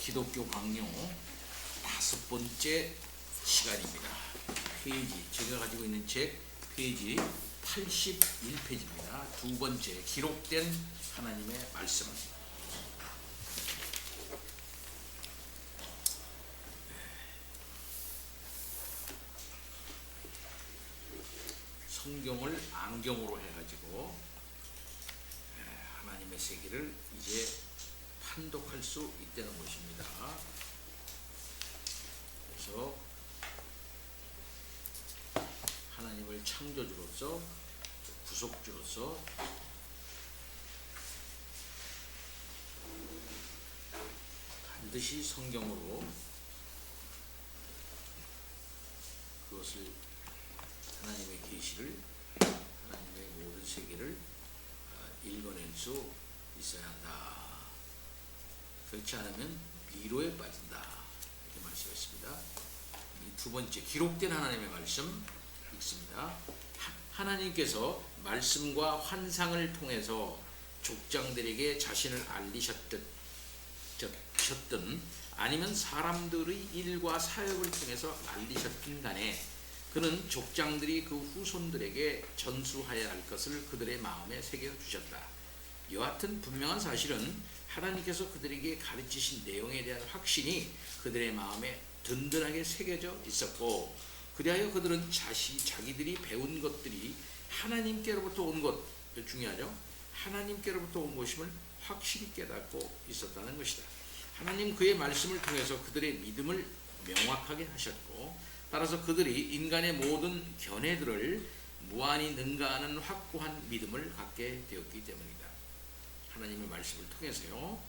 기독교 강요 5번째 시간입니다. 페이지, 제가 가지고 있는 책 페이지 81페이지입니다. 두 번째, 기록된 하나님의 말씀. 성경을 안경으로 해가지고 하나님의 세계를 이제 판독할 수 있다는 것입니다. 그래서 하나님을 창조주로서, 구속주로서 반드시 성경으로 그것을 하나님의 계시를, 하나님의 모든 세계를 읽어낼 수 있어야 한다. 그렇지 않으면 미로에 빠진다. 이렇게 말씀했습니다. 이 두 번째, 기록된 하나님의 말씀 읽습니다. 하나님께서 말씀과 환상을 통해서 족장들에게 자신을 알리셨든 아니면 사람들의 일과 사역을 통해서 알리셨든 간에 그는 족장들이 그 후손들에게 전수하여야 할 것을 그들의 마음에 새겨주셨다. 여하튼 분명한 사실은 하나님께서 그들에게 가르치신 내용에 대한 확신이 그들의 마음에 든든하게 새겨져 있었고, 그리하여 그들은 자기들이 배운 것들이 하나님께로부터 온 것, 중요하죠? 하나님께로부터 온 것임을 확실히 깨닫고 있었다는 것이다. 하나님 그의 말씀을 통해서 그들의 믿음을 명확하게 하셨고, 따라서 그들이 인간의 모든 견해들을 무한히 능가하는 확고한 믿음을 갖게 되었기 때문이다. 하나님의 말씀을 통해서요.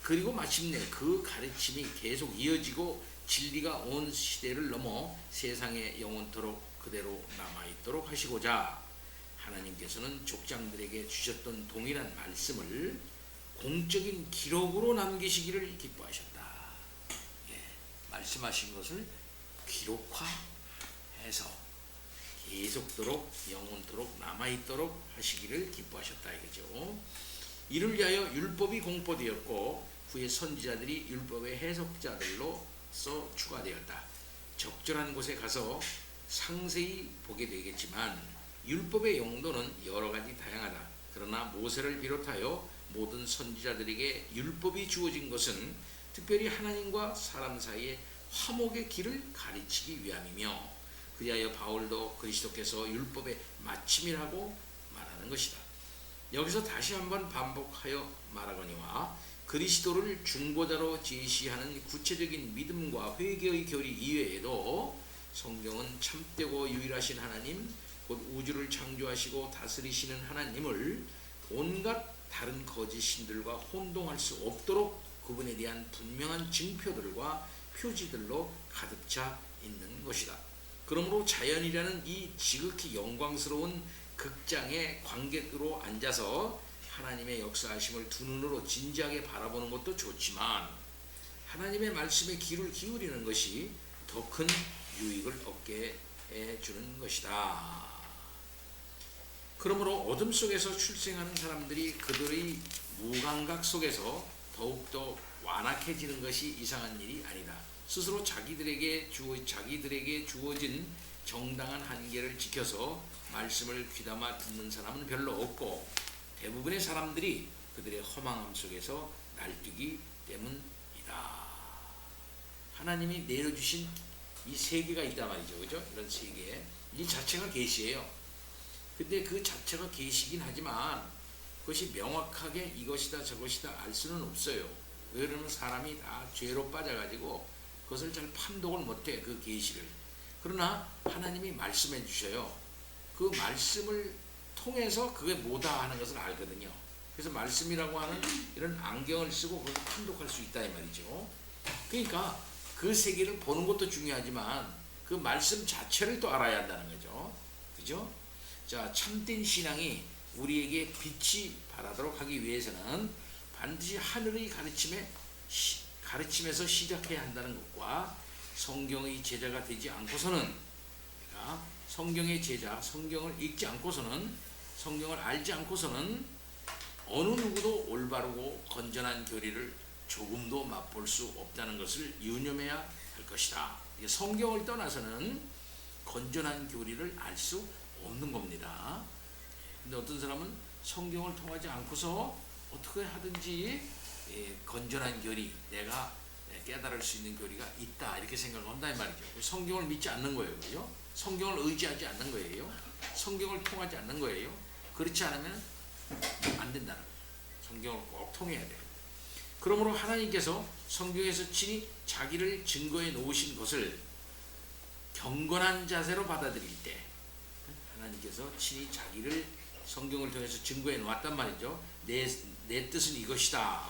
그리고 마침내 그 가르침이 계속 이어지고 진리가 온 시대를 넘어 세상에 영원토록 그대로 남아있도록 하시고자 하나님께서는 족장들에게 주셨던 동일한 말씀을 공적인 기록으로 남기시기를 기뻐하셨다. 말씀하신 것을 기록화해서 계속토록 영원토록 남아있도록 하시기를 기뻐하셨다 이거죠. 이를 위하여 율법이 공포되었고 후에 선지자들이 율법의 해석자들로서 추가되었다. 적절한 곳에 가서 상세히 보게 되겠지만 율법의 용도는 여러 가지 다양하다. 그러나 모세를 비롯하여 모든 선지자들에게 율법이 주어진 것은 특별히 하나님과 사람 사이의 화목의 길을 가르치기 위함이며, 그리하여 바울도 그리스도께서 율법의 마침이라고 말하는 것이다. 여기서 다시 한번 반복하여 말하거니와 그리스도를 중보자로 제시하는 구체적인 믿음과 회개의 교리 이외에도 성경은 참되고 유일하신 하나님, 곧 우주를 창조하시고 다스리시는 하나님을 온갖 다른 거짓 신들과 혼동할 수 없도록 그분에 대한 분명한 증표들과 표지들로 가득 차 있는 것이다. 그러므로 자연이라는 이 지극히 영광스러운 극장의 관객으로 앉아서 하나님의 역사하심을 두 눈으로 진지하게 바라보는 것도 좋지만 하나님의 말씀에 귀를 기울이는 것이 더 큰 유익을 얻게 해주는 것이다. 그러므로 어둠 속에서 출생하는 사람들이 그들의 무감각 속에서 더욱더 완악해지는 것이 이상한 일이 아니다. 스스로 자기들에게 주어진 정당한 한계를 지켜서 말씀을 귀담아 듣는 사람은 별로 없고, 대부분의 사람들이 그들의 허망함 속에서 날뛰기 때문이다. 하나님이 내려주신 이 세계가 있단 말이죠. 그죠? 이런 세계. 이 자체가 계시예요. 근데 그 자체가 계시긴 하지만 그것이 명확하게 이것이다 저것이다 알 수는 없어요. 왜냐하면 사람이 다 죄로 빠져가지고 그것을 잘 판독을 못해, 그 계시를. 그러나 하나님이 말씀해 주셔요. 그 말씀을 통해서 그게 뭐다 하는 것을 알거든요. 그래서 말씀이라고 하는 이런 안경을 쓰고 그걸 판독할 수 있다 이 말이죠. 그러니까 그 세계를 보는 것도 중요하지만 그 말씀 자체를 또 알아야 한다는 거죠. 그죠? 자, 참된 신앙이 우리에게 빛이 발하도록 하기 위해서는 반드시 하늘의 가르침에서 시작해야 한다는 것과 성경의 제자가 되지 않고서는, 성경의 제자, 성경을 읽지 않고서는, 성경을 알지 않고서는 어느 누구도 올바르고 건전한 교리를 조금도 맛볼 수 없다는 것을 유념해야 할 것이다. 이게 성경을 떠나서는 건전한 교리를 알 수 없는 겁니다. 근데 어떤 사람은 성경을 통하지 않고서 어떻게 하든지 건전한 교리, 내가 깨달을 수 있는 교리가 있다 이렇게 생각한다 이 말이죠. 성경을 믿지 않는 거예요, 그죠? 성경을 의지하지 않는 거예요. 성경을 통하지 않는 거예요. 그렇지 않으면 안 된다는 거예요. 성경을 꼭 통해야 돼요. 그러므로 하나님께서 성경에서 친히 자기를 증거해 놓으신 것을 경건한 자세로 받아들일 때, 하나님께서 친히 자기를 성경을 통해서 증거해 놓았단 말이죠. 내 뜻은 이것이다,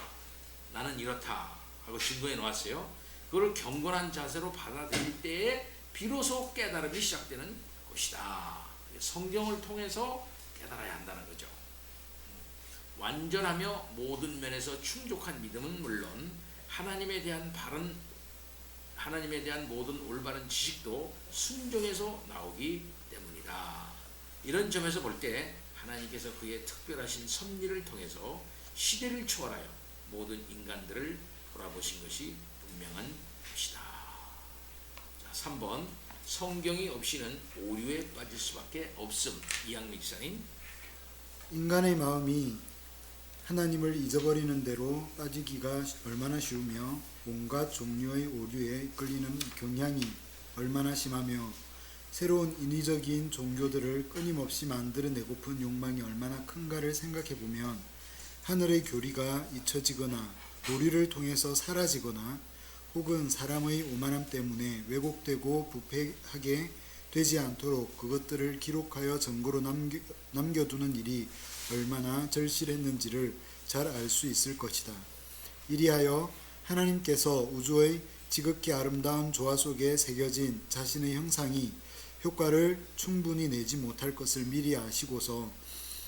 나는 이렇다 하고 증거해 놓았어요. 그걸 경건한 자세로 받아들일 때에 비로소 깨달음이 시작되는 것이다. 성경을 통해서 깨달아야 한다는 거죠. 완전하며 모든 면에서 충족한 믿음은 물론 하나님에 대한 모든 올바른 지식도 순종에서 나오기 때문이다. 이런 점에서 볼 때 하나님께서 그의 특별하신 섭리를 통해서 시대를 초월하여 모든 인간들을 돌아보신 것이 분명한 것이다. 자, 3번 성경이 없이는 오류에 빠질 수밖에 없음. 이양미 지사님. 인간의 마음이 하나님을 잊어버리는 대로 빠지기가 얼마나 쉬우며 온갖 종류의 오류에 끌리는 경향이 얼마나 심하며 새로운 인위적인 종교들을 끊임없이 만들어내고픈 욕망이 얼마나 큰가를 생각해보면 하늘의 교리가 잊혀지거나 도리를 통해서 사라지거나 혹은 사람의 오만함 때문에 왜곡되고 부패하게 되지 않도록 그것들을 기록하여 증거로 남겨두는 일이 얼마나 절실했는지를 잘 알 수 있을 것이다. 이리하여 하나님께서 우주의 지극히 아름다운 조화 속에 새겨진 자신의 형상이 효과를 충분히 내지 못할 것을 미리 아시고서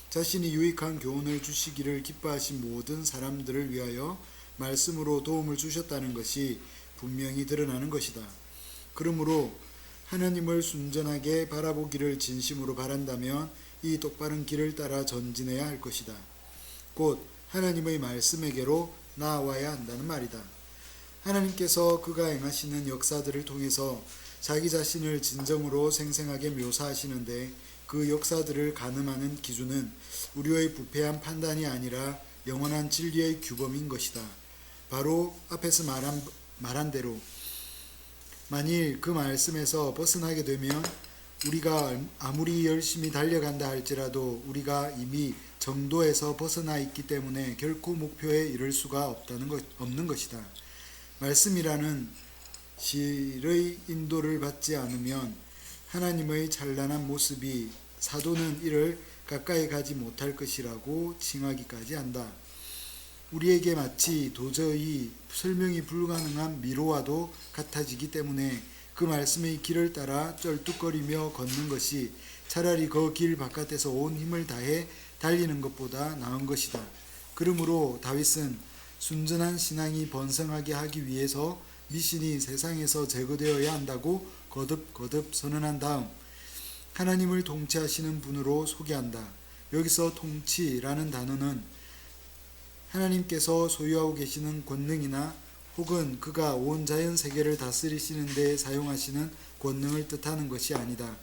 자신이 유익한 교훈을 주시기를 기뻐하신 모든 사람들을 위하여 말씀으로 도움을 주셨다는 것이 분명히 드러나는 것이다. 그러므로 하나님을 순전하게 바라보기를 진심으로 바란다면 이 똑바른 길을 따라 전진해야 할 것이다. 곧 하나님의 말씀에게로 나아와야 한다는 말이다. 하나님께서 그가 행하시는 역사들을 통해서 자기 자신을 진정으로 생생하게 묘사하시는데 그 역사들을 가늠하는 기준은 우리의 부패한 판단이 아니라 영원한 진리의 규범인 것이다. 바로 앞에서 말한 대로 만일 그 말씀에서 벗어나게 되면 우리가 아무리 열심히 달려간다 할지라도 우리가 이미 정도에서 벗어나 있기 때문에 결코 목표에 이를 수가 없는 것이다. 말씀이라는 실의 인도를 받지 않으면 하나님의 찬란한 모습이 사도는 이를 가까이 가지 못할 것이라고 칭하기까지 한다. 우리에게 마치 도저히 설명이 불가능한 미로와도 같아지기 때문에 그 말씀의 길을 따라 쩔뚝거리며 걷는 것이 차라리 그 길 바깥에서 온 힘을 다해 달리는 것보다 나은 것이다. 그러므로 다윗은 순전한 신앙이 번성하게 하기 위해서 미신이 세상에서 제거되어야 한다고 거듭 선언한 다음 하나님을 통치하시는 분으로 소개한다. 여기서 통치라는 단어는 하나님께서 소유하고 계시는 권능이나 혹은 그가 온 자연 세계를 다스리시는 데 사용하시는 권능을 뜻하는 것이 아니다.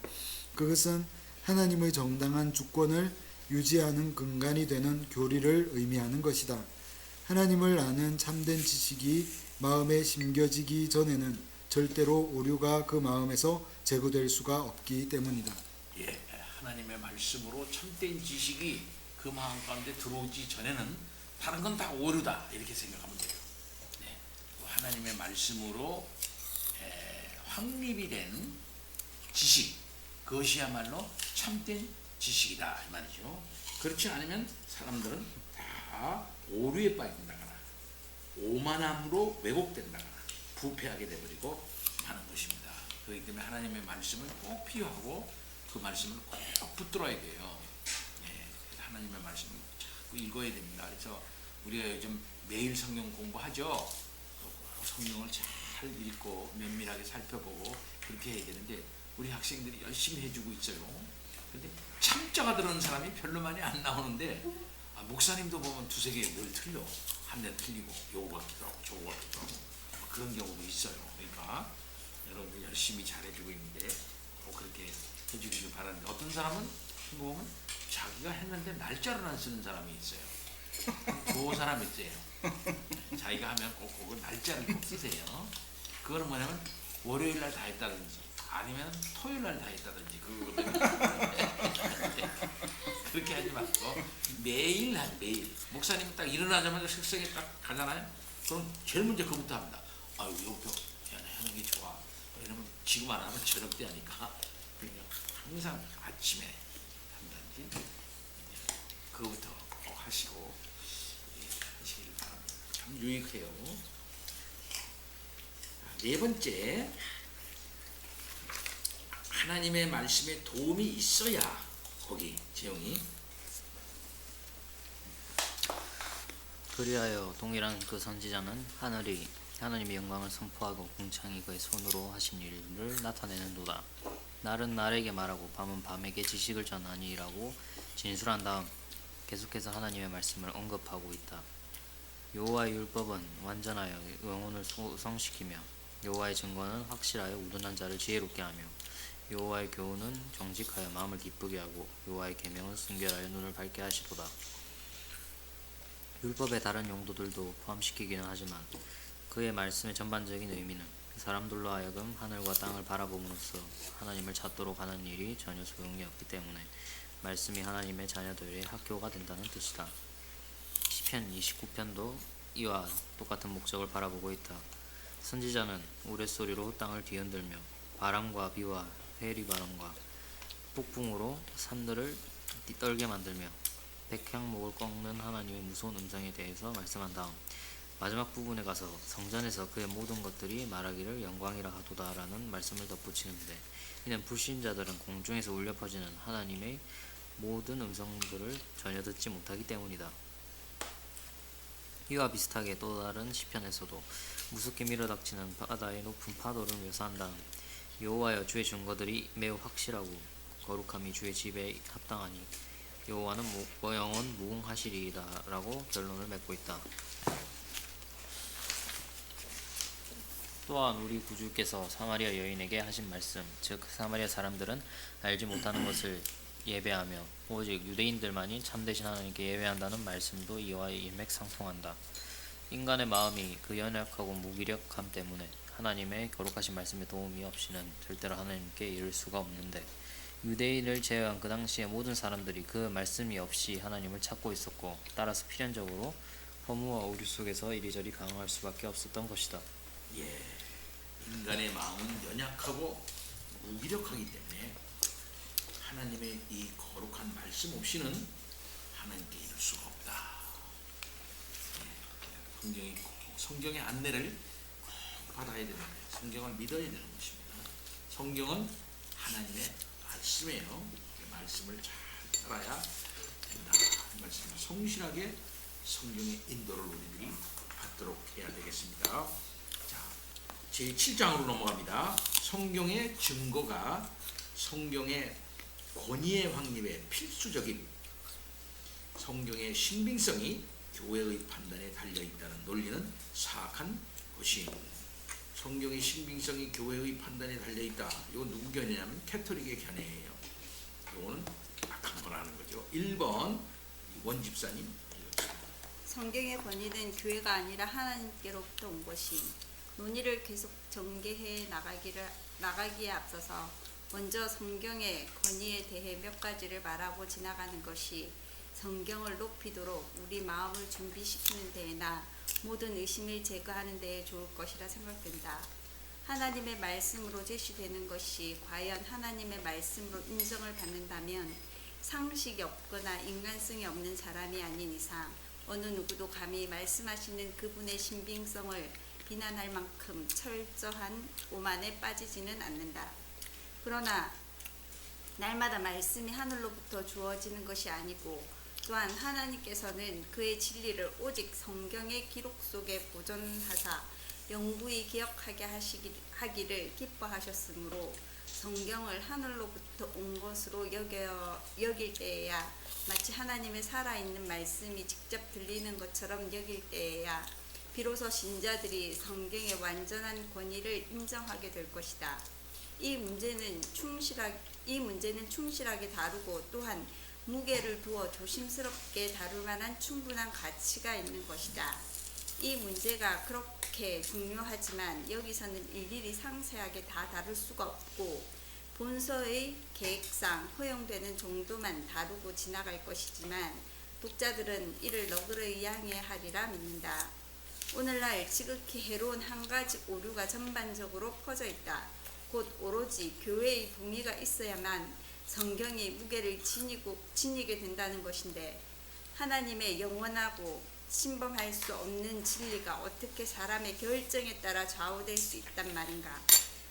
그것은 하나님의 정당한 주권을 유지하는 근간이 되는 교리를 의미하는 것이다. 하나님을 아는 참된 지식이 마음에 심겨지기 전에는 절대로 오류가 그 마음에서 제거될 수가 없기 때문이다. 예, 하나님의 말씀으로 참된 지식이 그 마음 가운데 들어오기 전에는 다른 건 다 오류다 이렇게 생각하면 돼요. 네, 하나님의 말씀으로 확립이 된 지식, 그것이야말로 참된 지식이다 이 말이죠. 그렇지 않으면 사람들은 다 오류에 빠진다거나 오만함으로 왜곡된다거나 부패하게 되버리고 하는 것입니다. 그렇기 때문에 하나님의 말씀을 꼭 필요하고 그 말씀을 꼭 붙들어야 돼요. 네, 하나님의 말씀을 자꾸 읽어야 됩니다. 그래서 우리가 요즘 매일 성경 공부하죠. 성경을 잘 읽고 면밀하게 살펴보고 그렇게 해야 되는데 우리 학생들이 열심히 해주고 있어요. 근데 참자가 들어오는 사람이 별로 많이 안 나오는데 목사님도 보면 두세 개 늘 틀려. 한 대 틀리고 요거 같기도 하고 그런 경우도 있어요. 그러니까 여러분들 열심히 잘해주고 있는데 꼭 그렇게 해주기를 바라는데, 어떤 사람은 보면 자기가 했는데 날짜를 안 쓰는 사람이 있어요. 그 사람 있어요. 자기가 하면 꼭 그거 날짜를 꼭 쓰세요. 그거는 뭐냐면 월요일 날 다 했다든지 아니면 토요일 날 다 했다든지 그거거든요. 그렇게 하지 말고 매일 매일. 목사님 딱 일어나자마자 식성에 딱 가잖아요. 그럼 제일 먼저 그부터 합니다. 아유, 이거 하는 게 좋아. 왜냐면 지금 안 하면 저녁 때 하니까. 그러니까 항상 아침에 한다든지 그거부터 꼭 하시고 하시기를 바랍니다. 참 유익해요. 네 번째, 하나님의 말씀에 도움이 있어야. 거기 제용이 그리하여 동일한 그 선지자는 하늘이 하나님의 영광을 선포하고 궁창이 그의 손으로 하신 일을 나타내는도다. 날은 날에게 말하고 밤은 밤에게 지식을 전하니라고 진술한 다음 계속해서 하나님의 말씀을 언급하고 있다. 여호와의 율법은 완전하여 영혼을 소성시키며 여호와의 증거는 확실하여 우둔한 자를 지혜롭게 하며 여호와의 교훈은 정직하여 마음을 기쁘게 하고 여호와의 계명은 순결하여 눈을 밝게 하시도다. 율법의 다른 용도들도 포함시키기는 하지만 그의 말씀의 전반적인 의미는 사람들로 하여금 하늘과 땅을 바라봄으로써 하나님을 찾도록 하는 일이 전혀 소용이 없기 때문에 말씀이 하나님의 자녀들의 학교가 된다는 뜻이다. 시편 29편도 이와 똑같은 목적을 바라보고 있다. 선지자는 우레소리로 땅을 뒤흔들며 바람과 비와 회리바람과 폭풍으로 산들을 떨게 만들며 백향목을 꺾는 하나님의 무서운 음성에 대해서 말씀한 다음 마지막 부분에 가서 성전에서 그의 모든 것들이 말하기를 영광이라 하도다라는 말씀을 덧붙이는데, 이는 불신자들은 공중에서 울려 퍼지는 하나님의 모든 음성들을 전혀 듣지 못하기 때문이다. 이와 비슷하게 또 다른 시편에서도 무섭게 밀어닥치는 바다의 높은 파도를 묘사한 다음 여호와여 주의 증거들이 매우 확실하고 거룩함이 주의 집에 합당하니 여호와는 영원 무궁하시리이다 라고 결론을 맺고 있다. 또한 우리 구주께서 사마리아 여인에게 하신 말씀, 즉 사마리아 사람들은 알지 못하는 것을 예배하며 오직 유대인들만이 참되신 하나님께 예배한다는 말씀도 이와 일맥상통한다. 인간의 마음이 그 연약하고 무기력함 때문에 하나님의 거룩하신 말씀의 도움이 없이는 절대로 하나님께 이를 수가 없는데, 유대인을 제외한 그 당시의 모든 사람들이 그 말씀이 없이 하나님을 찾고 있었고, 따라서 필연적으로 허무와 오류 속에서 이리저리 강화할 수밖에 없었던 것이다. 예, 인간의 마음은 연약하고 무기력하기 때문에 하나님의 이 거룩한 말씀 없이는 하나님께 이룰 수가 없다. 예, 성경의 안내를 꼭 받아야 되는 거예요. 성경을 믿어야 되는 것입니다. 성경은 하나님의 말씀이에요. 말씀을 잘 따라야 된다. 말씀을 성실하게 성경의 인도를 우리들이 받도록 해야 되겠습니다. 자, 제7장으로 넘어갑니다. 성경의 증거가 성경의 권위의 확립에 필수적인 성경의 신빙성이 교회의 판단에 달려있다는 논리는 사악한 것이. 성경의 신빙성이 교회의 판단에 달려있다. 이건 누구 견해냐면 캐톨릭의 견해예요. 이거는 악한 거라는 거죠. 1번 원집사님. 성경의 권위는 교회가 아니라 하나님께로부터 온 것이, 논의를 계속 전개해 나가기에 앞서서 먼저 성경의 권위에 대해 몇 가지를 말하고 지나가는 것이 성경을 높이도록 우리 마음을 준비시키는 데에나 모든 의심을 제거하는 데에 좋을 것이라 생각된다. 하나님의 말씀으로 제시되는 것이 과연 하나님의 말씀으로 인정을 받는다면 상식이 없거나 인간성이 없는 사람이 아닌 이상 어느 누구도 감히 말씀하시는 그분의 신빙성을 비난할 만큼 철저한 오만에 빠지지는 않는다. 그러나 날마다 말씀이 하늘로부터 주어지는 것이 아니고, 또한 하나님께서는 그의 진리를 오직 성경의 기록 속에 보존하사 영구히 기억하게 하기를 기뻐하셨으므로 성경을 하늘로부터 온 것으로 여길 때에야, 마치 하나님의 살아있는 말씀이 직접 들리는 것처럼 여길 때에야 비로소 신자들이 성경의 완전한 권위를 인정하게 될 것이다. 이 문제는 충실하게 다루고 또한 무게를 두어 조심스럽게 다룰 만한 충분한 가치가 있는 것이다. 이 문제가 그렇게 중요하지만 여기서는 일일이 상세하게 다 다룰 수가 없고 본서의 계획상 허용되는 정도만 다루고 지나갈 것이지만 독자들은 이를 너그러이 양해하리라 믿는다. 오늘날 지극히 해로운 한 가지 오류가 전반적으로 퍼져 있다. 곧 오로지 교회의 동의가 있어야만 성경이 무게를 지니게 된다는 것인데 하나님의 영원하고 침범할 수 없는 진리가 어떻게 사람의 결정에 따라 좌우될 수 있단 말인가.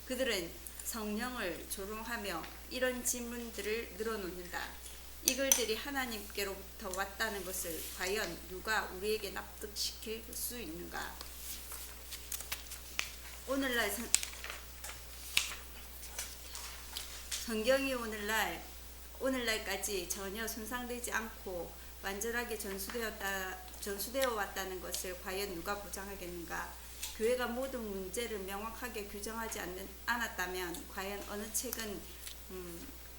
그들은 성령을 조롱하며 이런 질문들을 늘어놓는다. 이 글들이 하나님께로부터 왔다는 것을 과연 누가 우리에게 납득시킬 수 있는가. 성경이 오늘날까지 전혀 손상되지 않고 완전하게 전수되어 왔다는 것을 과연 누가 보장하겠는가. 교회가 모든 문제를 명확하게 규정하지 않았다면 과연 어느 책은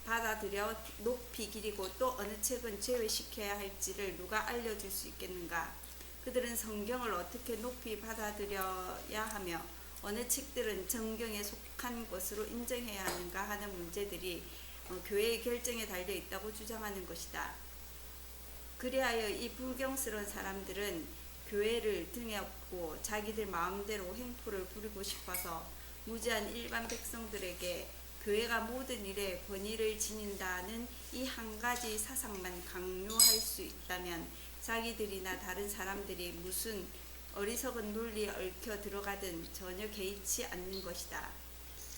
받아들여 높이 기리고 또 어느 책은 제외시켜야 할지를 누가 알려줄 수 있겠는가. 그들은 성경을 어떻게 높이 받아들여야 하며 어느 책들은 정경에 속한 것으로 인정해야 하는가 하는 문제들이 교회의 결정에 달려 있다고 주장하는 것이다. 그리하여 이 불경스러운 사람들은 교회를 등에 업고 자기들 마음대로 행포를 부리고 싶어서 무지한 일반 백성들에게 교회가 모든 일에 권위를 지닌다는 이 한 가지 사상만 강요할 수 있다면 자기들이나 다른 사람들이 무슨 어리석은 논리에 얽혀 들어가든 전혀 개의치 않는 것이다.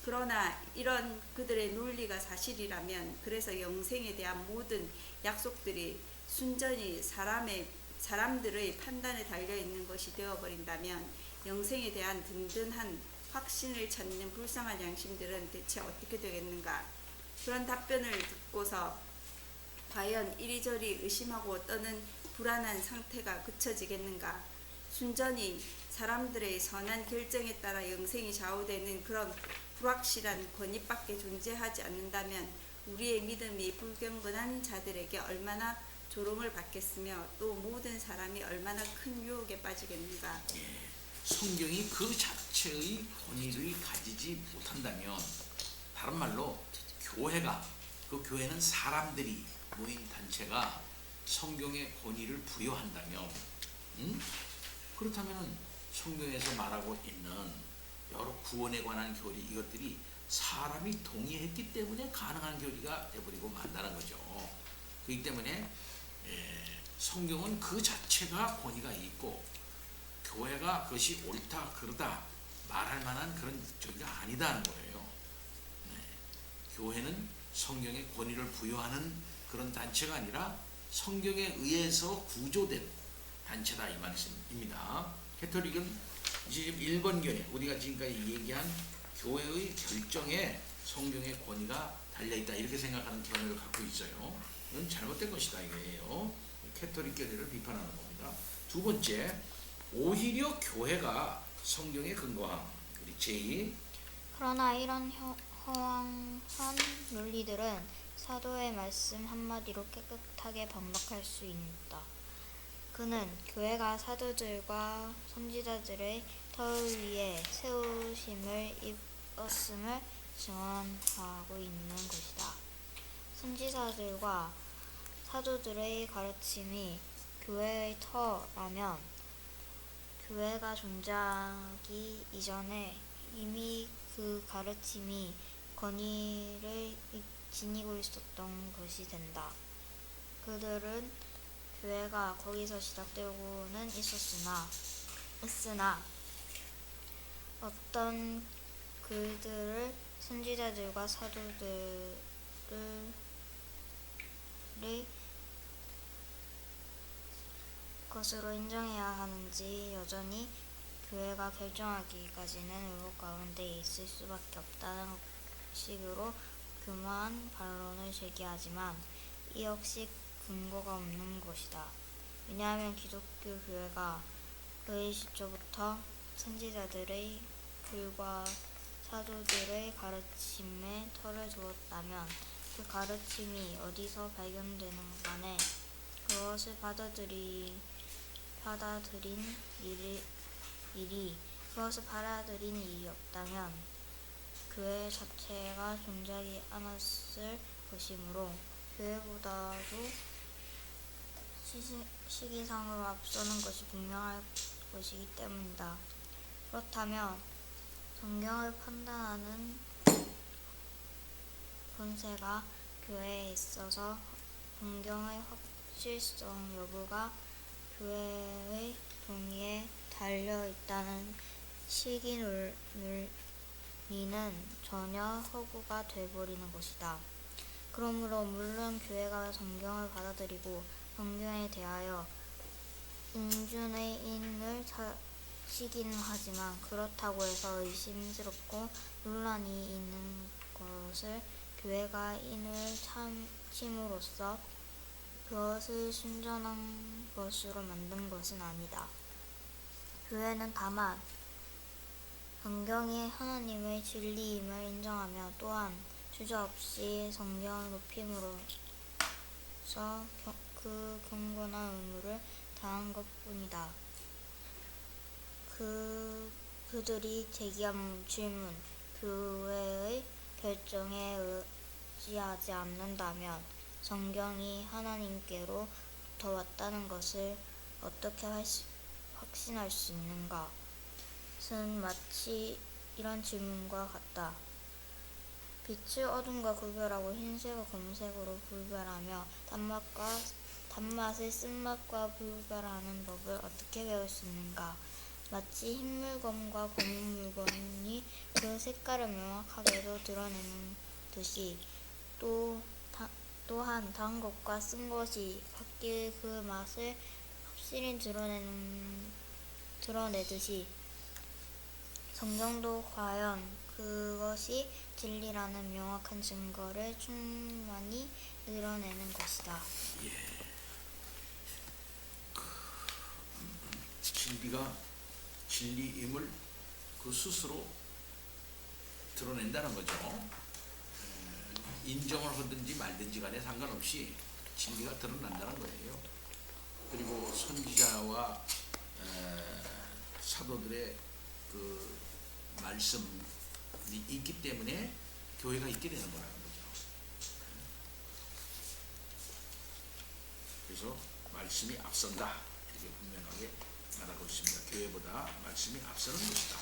그러나 이런 그들의 논리가 사실이라면 그래서 영생에 대한 모든 약속들이 순전히 사람들의 판단에 달려있는 것이 되어버린다면 영생에 대한 든든한 확신을 찾는 불쌍한 양심들은 대체 어떻게 되겠는가. 그런 답변을 듣고서 과연 이리저리 의심하고 떠는 불안한 상태가 그쳐지겠는가. 순전히 사람들의 선한 결정에 따라 영생이 좌우되는 그런 불확실한 권위밖에 존재하지 않는다면 우리의 믿음이 불경건한 자들에게 얼마나 조롱을 받겠으며 또 모든 사람이 얼마나 큰 유혹에 빠지겠는가. 성경이 그 자체의 권위를 가지지 못한다면 다른 말로 그 교회는 사람들이 모인 단체가 성경의 권위를 부여한다면 그렇다면 성경에서 말하고 있는 여러 구원에 관한 교리 이것들이 사람이 동의했기 때문에 가능한 교리가 되어버리고 만다는 거죠. 그렇기 때문에 성경은 그 자체가 권위가 있고 교회가 그것이 옳다 그르다 말할 만한 그런 저기가 아니다는 거예요. 교회는 성경의 권위를 부여하는 그런 단체가 아니라 성경에 의해서 구조된 단체다 이 말씀입니다. 캐토릭은 지금 1번견에 우리가 지금까지 얘기한 교회의 결정에 성경의 권위가 달려있다 이렇게 생각하는 견해를 갖고 있어요. 이건 잘못된 것이다 이거예요. 캐토릭 교회를 비판하는 겁니다. 두 번째, 오히려 교회가 성경에 근거함. 우리 제2. 그러나 이런 허황한 논리들은 사도의 말씀 한마디로 깨끗하게 반박할 수 있다. 그는 교회가 사도들과 선지자들의 터울 위에 세우심을 입었음을 증언하고 있는 것이다. 선지자들과 사도들의 가르침이 교회의 터라면 교회가 존재하기 이전에 이미 그 가르침이 권위를 지니고 있었던 것이 된다. 그들은 교회가 거기서 시작되고는 있으나 어떤 그들을 선지자들과 사도들의 것으로 인정해야 하는지 여전히 교회가 결정하기까지는 의혹 가운데 있을 수밖에 없다는 식으로 교묘한 반론을 제기하지만 이 역시 근거가 없는 것이다. 왜냐하면 기독교 교회가 그의 시초부터 선지자들의 글과 사도들의 가르침에 털을 두었다면 그 가르침이 어디서 발견되는 간에 그것을 받아들인 일이 없다면 교회 자체가 존재하지 않았을 것이므로 교회보다도 시기상으로 앞서는 것이 분명할 것이기 때문이다. 그렇다면 성경을 판단하는 권세가 교회에 있어서 성경의 확실성 여부가 교회의 동의에 달려 있다는 시기 논리는 전혀 허구가 되어버리는 것이다. 그러므로 물론 교회가 성경을 받아들이고 성경에 대하여 인준의 인을 시기는 하지만 그렇다고 해서 의심스럽고 논란이 있는 것을 교회가 인을 참침으로써 그것을 순전한 것으로 만든 것은 아니다. 교회는 다만 성경이 하나님의 진리임을 인정하며 또한 주저없이 성경을 높임으로써 그 경건한 의무를 다한 것뿐이다. 그들이 제기한 질문, 교회의 결정에 의지하지 않는다면 성경이 하나님께로부터 왔다는 것을 어떻게 확신할 수 있는가? 는 마치 이런 질문과 같다. 빛을 어둠과 구별하고 흰색을 검은색으로 구별하며 단맛을 쓴맛과 구별하는 법을 어떻게 배울 수 있는가? 마치 흰 물건과 검은 물건이 그 색깔을 명확하게도 드러내는 듯이 또한 단 것과 쓴 것이 각기 그 맛을 확실히 드러내듯이 성경도 과연 그것이 진리라는 명확한 증거를 충만히 드러내는 것이다. 진리가 진리임을 그 스스로 드러낸다는 거죠. 인정을 하든지 말든지 간에 상관없이 진리가 드러난다는 거예요. 그리고 선지자와 사도들의 그 말씀이 있기 때문에 교회가 있게 되는 거라는 거죠. 그래서 말씀이 앞선다 이렇게 분명하게 말하고 있습니다. 교회보다 말씀이 앞서는 것이다.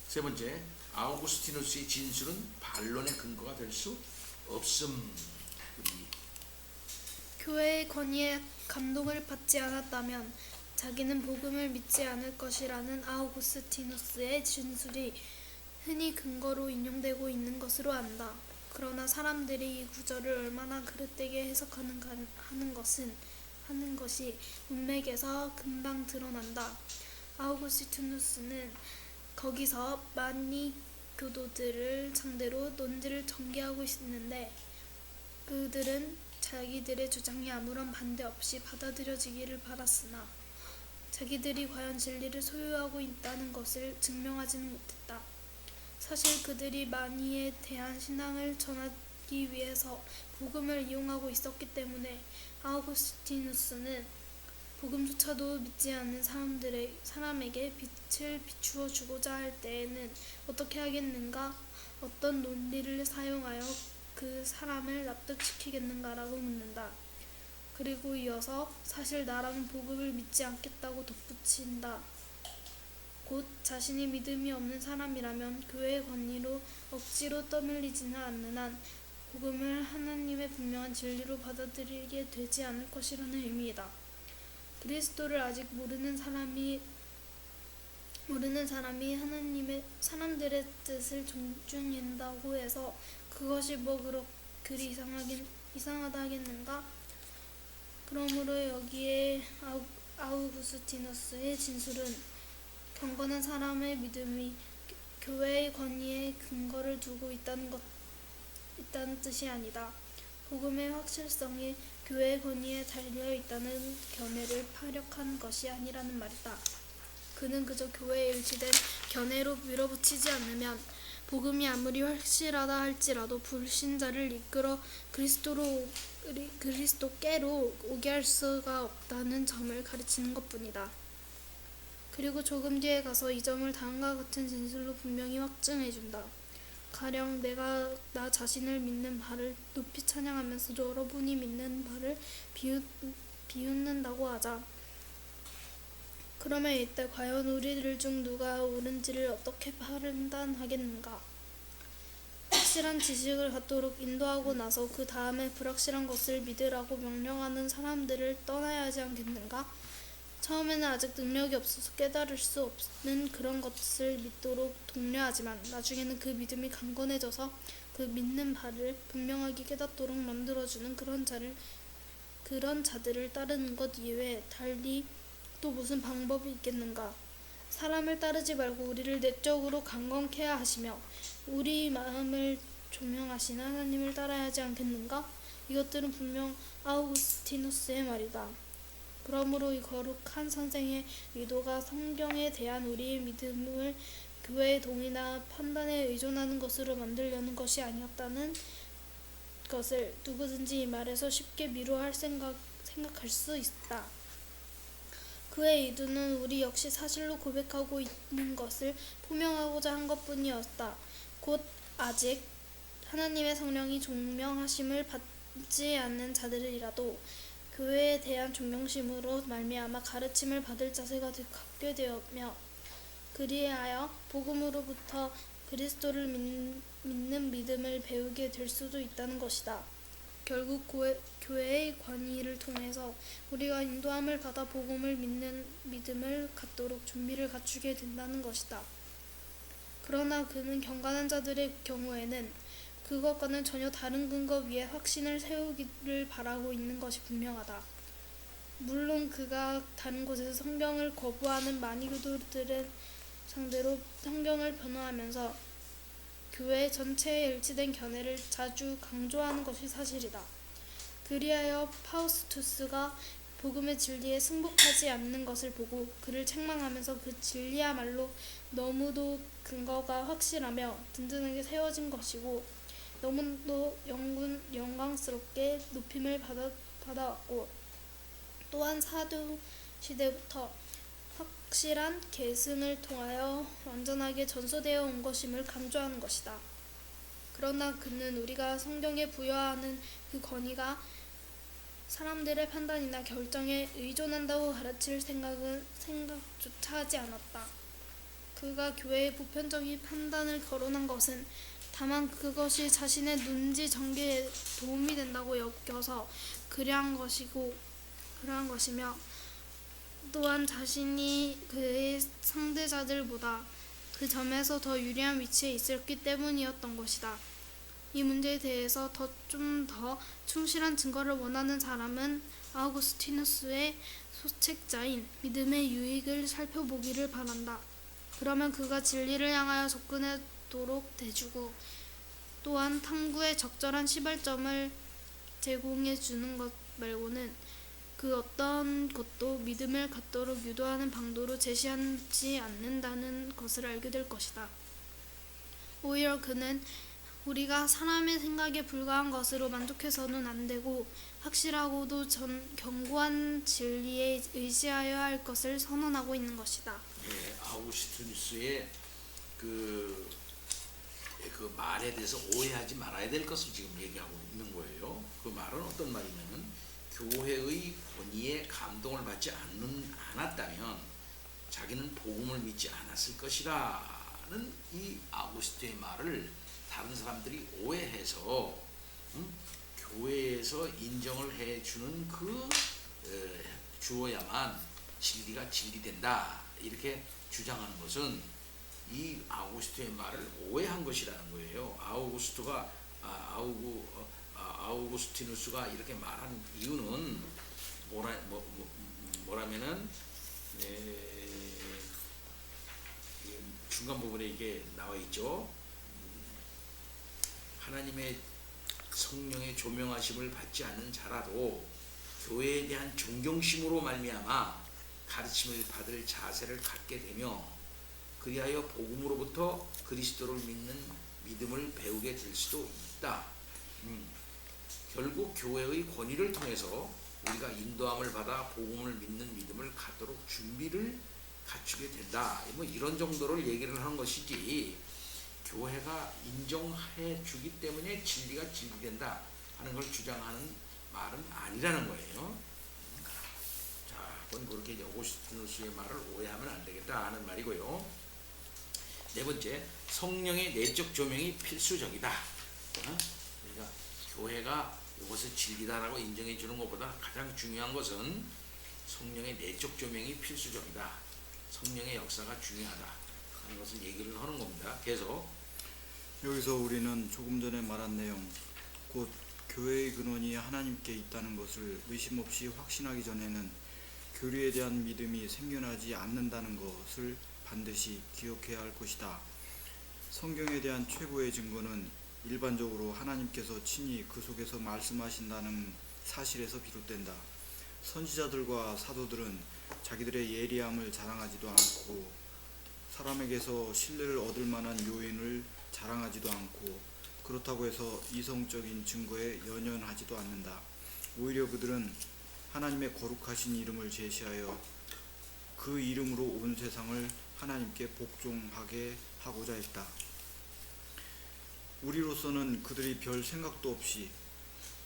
세 번째, 아우구스티누스의 진술은 반론의 근거가 될 수 없음. 교회의 권위에 감동을 받지 않았다면 자기는 복음을 믿지 않을 것이라는 아우구스티누스의 진술이 흔히 근거로 인용되고 있는 것으로 안다. 그러나 사람들이 이 구절을 얼마나 그릇되게 해석하는 것이 문맥에서 금방 드러난다. 아우구스티누스는 거기서 많이 교도들을 상대로 논지를 전개하고 있는데 그들은 자기들의 주장이 아무런 반대 없이 받아들여지기를 바랐으나 자기들이 과연 진리를 소유하고 있다는 것을 증명하지는 못했다. 사실 그들이 마니에 대한 신앙을 전하기 위해서 복음을 이용하고 있었기 때문에 아우구스티누스는 복음조차도 믿지 않는 사람에게 빛을 비추어 주고자 할 때에는 어떻게 하겠는가? 어떤 논리를 사용하여 그 사람을 납득시키겠는가라고 묻는다. 그리고 이어서 사실 나라는 복음을 믿지 않겠다고 덧붙인다. 곧 자신이 믿음이 없는 사람이라면 교회의 권위로 억지로 떠밀리지는 않는 한 복음을 하나님의 분명한 진리로 받아들이게 되지 않을 것이라는 의미이다. 그리스도를 아직 모르는 사람이 하나님의 사람들의 뜻을 존중한다고 해서 그것이 그리 이상하다 하겠는가? 그러므로 여기에 아우구스티누스의 진술은 경건한 사람의 믿음이 교회의 권위에 근거를 두고 있다는 뜻이 아니다. 복음의 확실성이 교회의 권위에 달려 있다는 견해를 파력한 것이 아니라는 말이다. 그는 그저 교회에 일치된 견해로 밀어붙이지 않으면 복음이 아무리 확실하다 할지라도 불신자를 이끌어 그리스도께로 오게 할 수가 없다는 점을 가르치는 것뿐이다. 그리고 조금 뒤에 가서 이 점을 다음과 같은 진술로 분명히 확증해준다. 가령 내가 나 자신을 믿는 바를 높이 찬양하면서 여러분이 믿는 바를 비웃는다고 하자. 그러면 이때 과연 우리들 중 누가 옳은지를 어떻게 판단하겠는가? 확실한 지식을 갖도록 인도하고 나서 그 다음에 불확실한 것을 믿으라고 명령하는 사람들을 떠나야 하지 않겠는가? 처음에는 아직 능력이 없어서 깨달을 수 없는 그런 것을 믿도록 독려하지만 나중에는 그 믿음이 강건해져서 그 믿는 바를 분명하게 깨닫도록 만들어주는 그런 자들을 따르는 것 이외에 달리 또 무슨 방법이 있겠는가? 사람을 따르지 말고 우리를 내적으로 강건케 하시며 우리 마음을 조명하시는 하나님을 따라야 하지 않겠는가? 이것들은 분명 아우구스티누스의 말이다. 그러므로 이 거룩한 선생의 의도가 성경에 대한 우리의 믿음을 교회의 동의나 판단에 의존하는 것으로 만들려는 것이 아니었다는 것을 누구든지 이 말에서 쉽게 미루어 생각할 수 있다. 그의 의도는 우리 역시 사실로 고백하고 있는 것을 표명하고자 한 것뿐이었다. 곧 아직 하나님의 성령이 종명하심을 받지 않는 자들이라도 교회에 대한 존경심으로 말미암아 가르침을 받을 자세가 갖게 되며 그리하여 복음으로부터 그리스도를 믿는 믿음을 배우게 될 수도 있다는 것이다. 결국 교회의 권위를 통해서 우리가 인도함을 받아 복음을 믿는 믿음을 갖도록 준비를 갖추게 된다는 것이다. 그러나 그는 경건한 자들의 경우에는 그것과는 전혀 다른 근거 위에 확신을 세우기를 바라고 있는 것이 분명하다. 물론 그가 다른 곳에서 성경을 거부하는 마니교도들의 상대로 성경을 변호하면서 교회 전체에 일치된 견해를 자주 강조하는 것이 사실이다. 그리하여 파우스투스가 복음의 진리에 승복하지 않는 것을 보고 그를 책망하면서 그 진리야말로 너무도 근거가 확실하며 든든하게 세워진 것이고 너무도 영광스럽게 높임을 받아왔고 또한 사도 시대부터 확실한 계승을 통하여 완전하게 전소되어 온 것임을 강조하는 것이다. 그러나 그는 우리가 성경에 부여하는 그 권위가 사람들의 판단이나 결정에 의존한다고 가르칠 생각조차 하지 않았다. 그가 교회의 보편적인 판단을 거론한 것은 다만 그것이 자신의 논지 전개에 도움이 된다고 여겨서 그러한 것이며 또한 자신이 그의 상대자들보다 그 점에서 더 유리한 위치에 있었기 때문이었던 것이다. 이 문제에 대해서 좀 더 충실한 증거를 원하는 사람은 아우구스티누스의 소책자인 믿음의 유익을 살펴보기를 바란다. 그러면 그가 진리를 향하여 접근하도록 해주고 또한 탐구에 적절한 시발점을 제공해 주는 것 말고는 그 어떤 것도 믿음을 갖도록 유도하는 방도로 제시하지 않는다는 것을 알게 될 것이다. 오히려 그는 우리가 사람의 생각에 불과한 것으로 만족해서는 안 되고 확실하고도 견고한 진리에 의지하여야 할 것을 선언하고 있는 것이다. 예, 아우구스티누스의 그 말에 대해서 오해하지 말아야 될 것을 지금 얘기하고 있는 거예요. 그 말은 어떤 말이냐면 교회의 권위에 감동을 받지 않았다면 자기는 복음을 믿지 않았을 것이라는 이 아우구스티의 말을 다른 사람들이 오해해서 교회에서 인정을 해주는 주어야만 진리가 진리된다 이렇게 주장하는 것은 이 아우구스티의 말을 오해한 것이라는 거예요. 아우구스티누스가 이렇게 말한 이유는 뭐라면은 중간 부분에 이게 나와 있죠. 하나님의 성령의 조명하심을 받지 않는 자라도 교회에 대한 존경심으로 말미암아 가르침을 받을 자세를 갖게 되며 그리하여 복음으로부터 그리스도를 믿는 믿음을 배우게 될 수도 있다. 결국 교회의 권위를 통해서 우리가 인도함을 받아 복음을 믿는 믿음을 갖도록 준비를 갖추게 된다. 뭐 이런 정도를 얘기를 하는 것이지 교회가 인정해 주기 때문에 진리가 진리된다 하는 걸 주장하는 말은 아니라는 거예요. 자, 그건 그렇게 여고스티누스의 말을 오해하면 안 되겠다 하는 말이고요. 네 번째, 성령의 내적 조명이 필수적이다. 그러니까 교회가 이것을 진리다라고 인정해 주는 것보다 가장 중요한 것은 성령의 내적 조명이 필수적이다. 성령의 역사가 중요하다 하는 것을 얘기를 하는 겁니다. 계속 여기서 우리는 조금 전에 말한 내용, 곧 교회의 근원이 하나님께 있다는 것을 의심 없이 확신하기 전에는 교리에 대한 믿음이 생겨나지 않는다는 것을 반드시 기억해야 할 것이다. 성경에 대한 최고의 증거는 일반적으로 하나님께서 친히 그 속에서 말씀하신다는 사실에서 비롯된다. 선지자들과 사도들은 자기들의 예리함을 자랑하지도 않고 사람에게서 신뢰를 얻을 만한 요인을 자랑하지도 않고 그렇다고 해서 이성적인 증거에 연연하지도 않는다. 오히려 그들은 하나님의 거룩하신 이름을 제시하여 그 이름으로 온 세상을 하나님께 복종하게 하고자 했다. 우리로서는 그들이 별 생각도 없이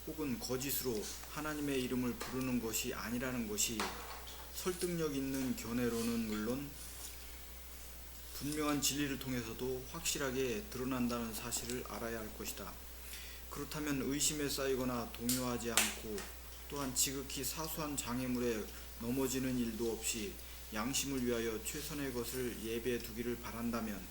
혹은 거짓으로 하나님의 이름을 부르는 것이 아니라는 것이 설득력 있는 견해로는 물론 분명한 진리를 통해서도 확실하게 드러난다는 사실을 알아야 할 것이다. 그렇다면 의심에 쌓이거나 동요하지 않고 또한 지극히 사소한 장애물에 넘어지는 일도 없이 양심을 위하여 최선의 것을 예배해 두기를 바란다면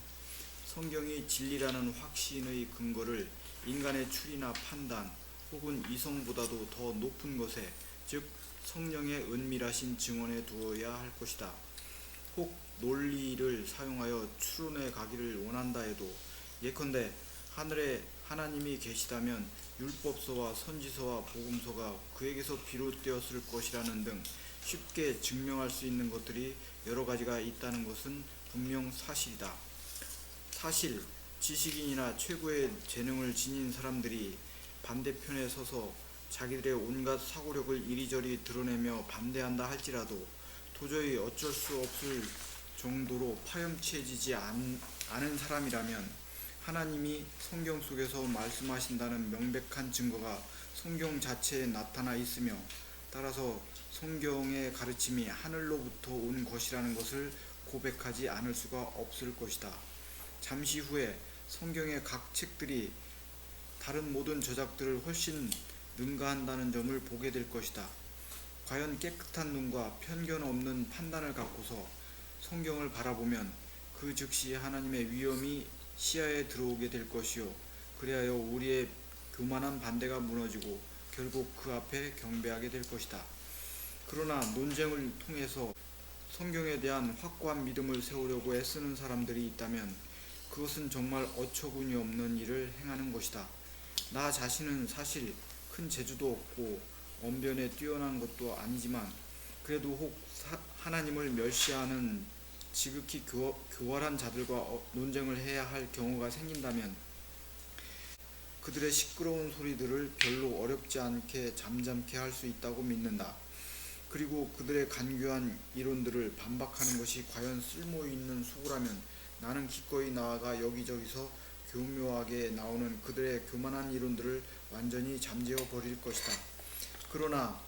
성경이 진리라는 확신의 근거를 인간의 추리나 판단 혹은 이성보다도 더 높은 것에, 즉 성령의 은밀하신 증언에 두어야 할 것이다. 혹 논리를 사용하여 추론해 가기를 원한다 해도 예컨대 하늘에 하나님이 계시다면 율법서와 선지서와 복음서가 그에게서 비롯되었을 것이라는 등 쉽게 증명할 수 있는 것들이 여러 가지가 있다는 것은 분명 사실이다. 사실 지식인이나 최고의 재능을 지닌 사람들이 반대편에 서서 자기들의 온갖 사고력을 이리저리 드러내며 반대한다 할지라도 도저히 어쩔 수 없을 정도로 파렴치해지지 않은 사람이라면 하나님이 성경 속에서 말씀하신다는 명백한 증거가 성경 자체에 나타나 있으며 따라서 성경의 가르침이 하늘로부터 온 것이라는 것을 고백하지 않을 수가 없을 것이다. 잠시 후에 성경의 각 책들이 다른 모든 저작들을 훨씬 능가한다는 점을 보게 될 것이다. 과연 깨끗한 눈과 편견 없는 판단을 갖고서 성경을 바라보면 그 즉시 하나님의 위엄이 시야에 들어오게 될 것이요, 그리하여 우리의 교만한 반대가 무너지고 결국 그 앞에 경배하게 될 것이다. 그러나 논쟁을 통해서 성경에 대한 확고한 믿음을 세우려고 애쓰는 사람들이 있다면 그것은 정말 어처구니 없는 일을 행하는 것이다. 나 자신은 사실 큰 재주도 없고 언변에 뛰어난 것도 아니지만 그래도 혹 하나님을 멸시하는 지극히 교활한 자들과 논쟁을 해야 할 경우가 생긴다면 그들의 시끄러운 소리들을 별로 어렵지 않게 잠잠케 할 수 있다고 믿는다. 그리고 그들의 간교한 이론들을 반박하는 것이 과연 쓸모있는 수고라면 나는 기꺼이 나아가 여기저기서 교묘하게 나오는 그들의 교만한 이론들을 완전히 잠재워 버릴 것이다. 그러나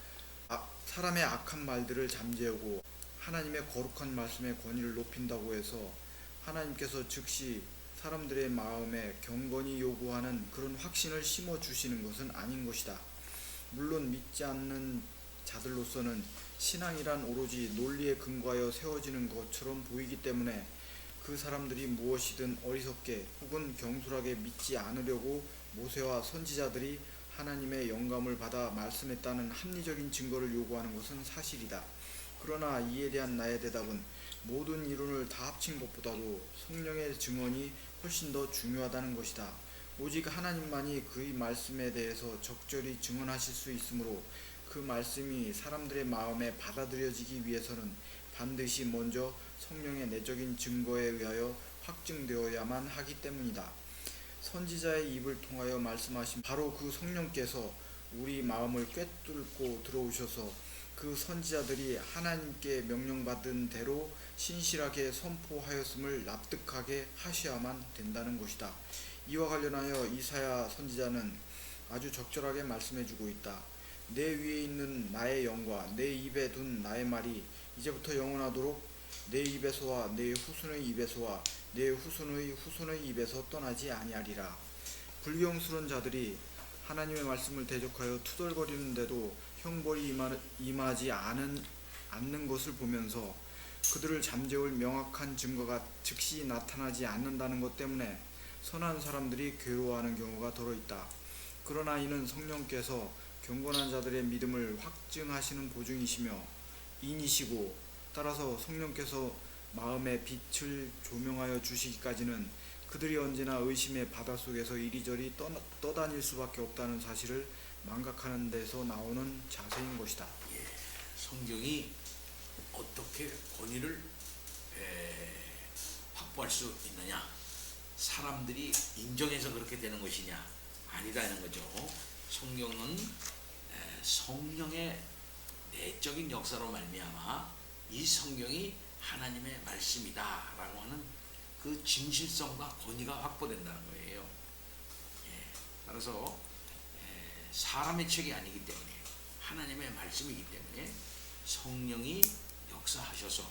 사람의 악한 말들을 잠재우고 하나님의 거룩한 말씀의 권위를 높인다고 해서 하나님께서 즉시 사람들의 마음에 경건히 요구하는 그런 확신을 심어주시는 것은 아닌 것이다. 물론 믿지 않는 자들로서는 신앙이란 오로지 논리에 근거하여 세워지는 것처럼 보이기 때문에 그 사람들이 무엇이든 어리석게 혹은 경솔하게 믿지 않으려고 모세와 선지자들이 하나님의 영감을 받아 말씀했다는 합리적인 증거를 요구하는 것은 사실이다. 그러나 이에 대한 나의 대답은 모든 이론을 다 합친 것보다도 성령의 증언이 훨씬 더 중요하다는 것이다. 오직 하나님만이 그의 말씀에 대해서 적절히 증언하실 수 있으므로 그 그 말씀이 사람들의 마음에 받아들여지기 위해서는 반드시 먼저 성령의 내적인 증거에 의하여 확증되어야만 하기 때문이다. 선지자의 입을 통하여 말씀하신 바로 그 성령께서 우리 마음을 꿰뚫고 들어오셔서 그 선지자들이 하나님께 명령받은 대로 신실하게 선포하였음을 납득하게 하셔야만 된다는 것이다. 이와 관련하여 이사야 선지자는 아주 적절하게 말씀해주고 있다. 내 위에 있는 나의 영과 내 입에 둔 나의 말이 이제부터 영원하도록 내 입에서와 내 후손의 입에서와 내 후손의 후손의 입에서 떠나지 아니하리라. 불경스러운 자들이 하나님의 말씀을 대적하여 투덜거리는데도 형벌이 임하지 않는 것을 보면서 그들을 잠재울 명확한 증거가 즉시 나타나지 않는다는 것 때문에 선한 사람들이 괴로워하는 경우가 더러 있다. 그러나 이는 성령께서 경건한 자들의 믿음을 확증하시는 보증이시며 인이시고, 따라서 성령께서 마음의 빛을 조명하여 주시기까지는 그들이 언제나 의심의 바닷속에서 이리저리 떠다닐 수밖에 없다는 사실을 망각하는 데서 나오는 자세인 것이다. 성경이 어떻게 권위를 확보할 수 있느냐? 사람들이 인정해서 그렇게 되는 것이냐? 아니라는 거죠. 성경은 성령의 내적인 역사로 말미암아 이 성경이 하나님의 말씀이다라고 하는 그 진실성과 권위가 확보된다는 거예요. 따라서 사람의 책이 아니기 때문에 하나님의 말씀이기 때문에 성령이 역사하셔서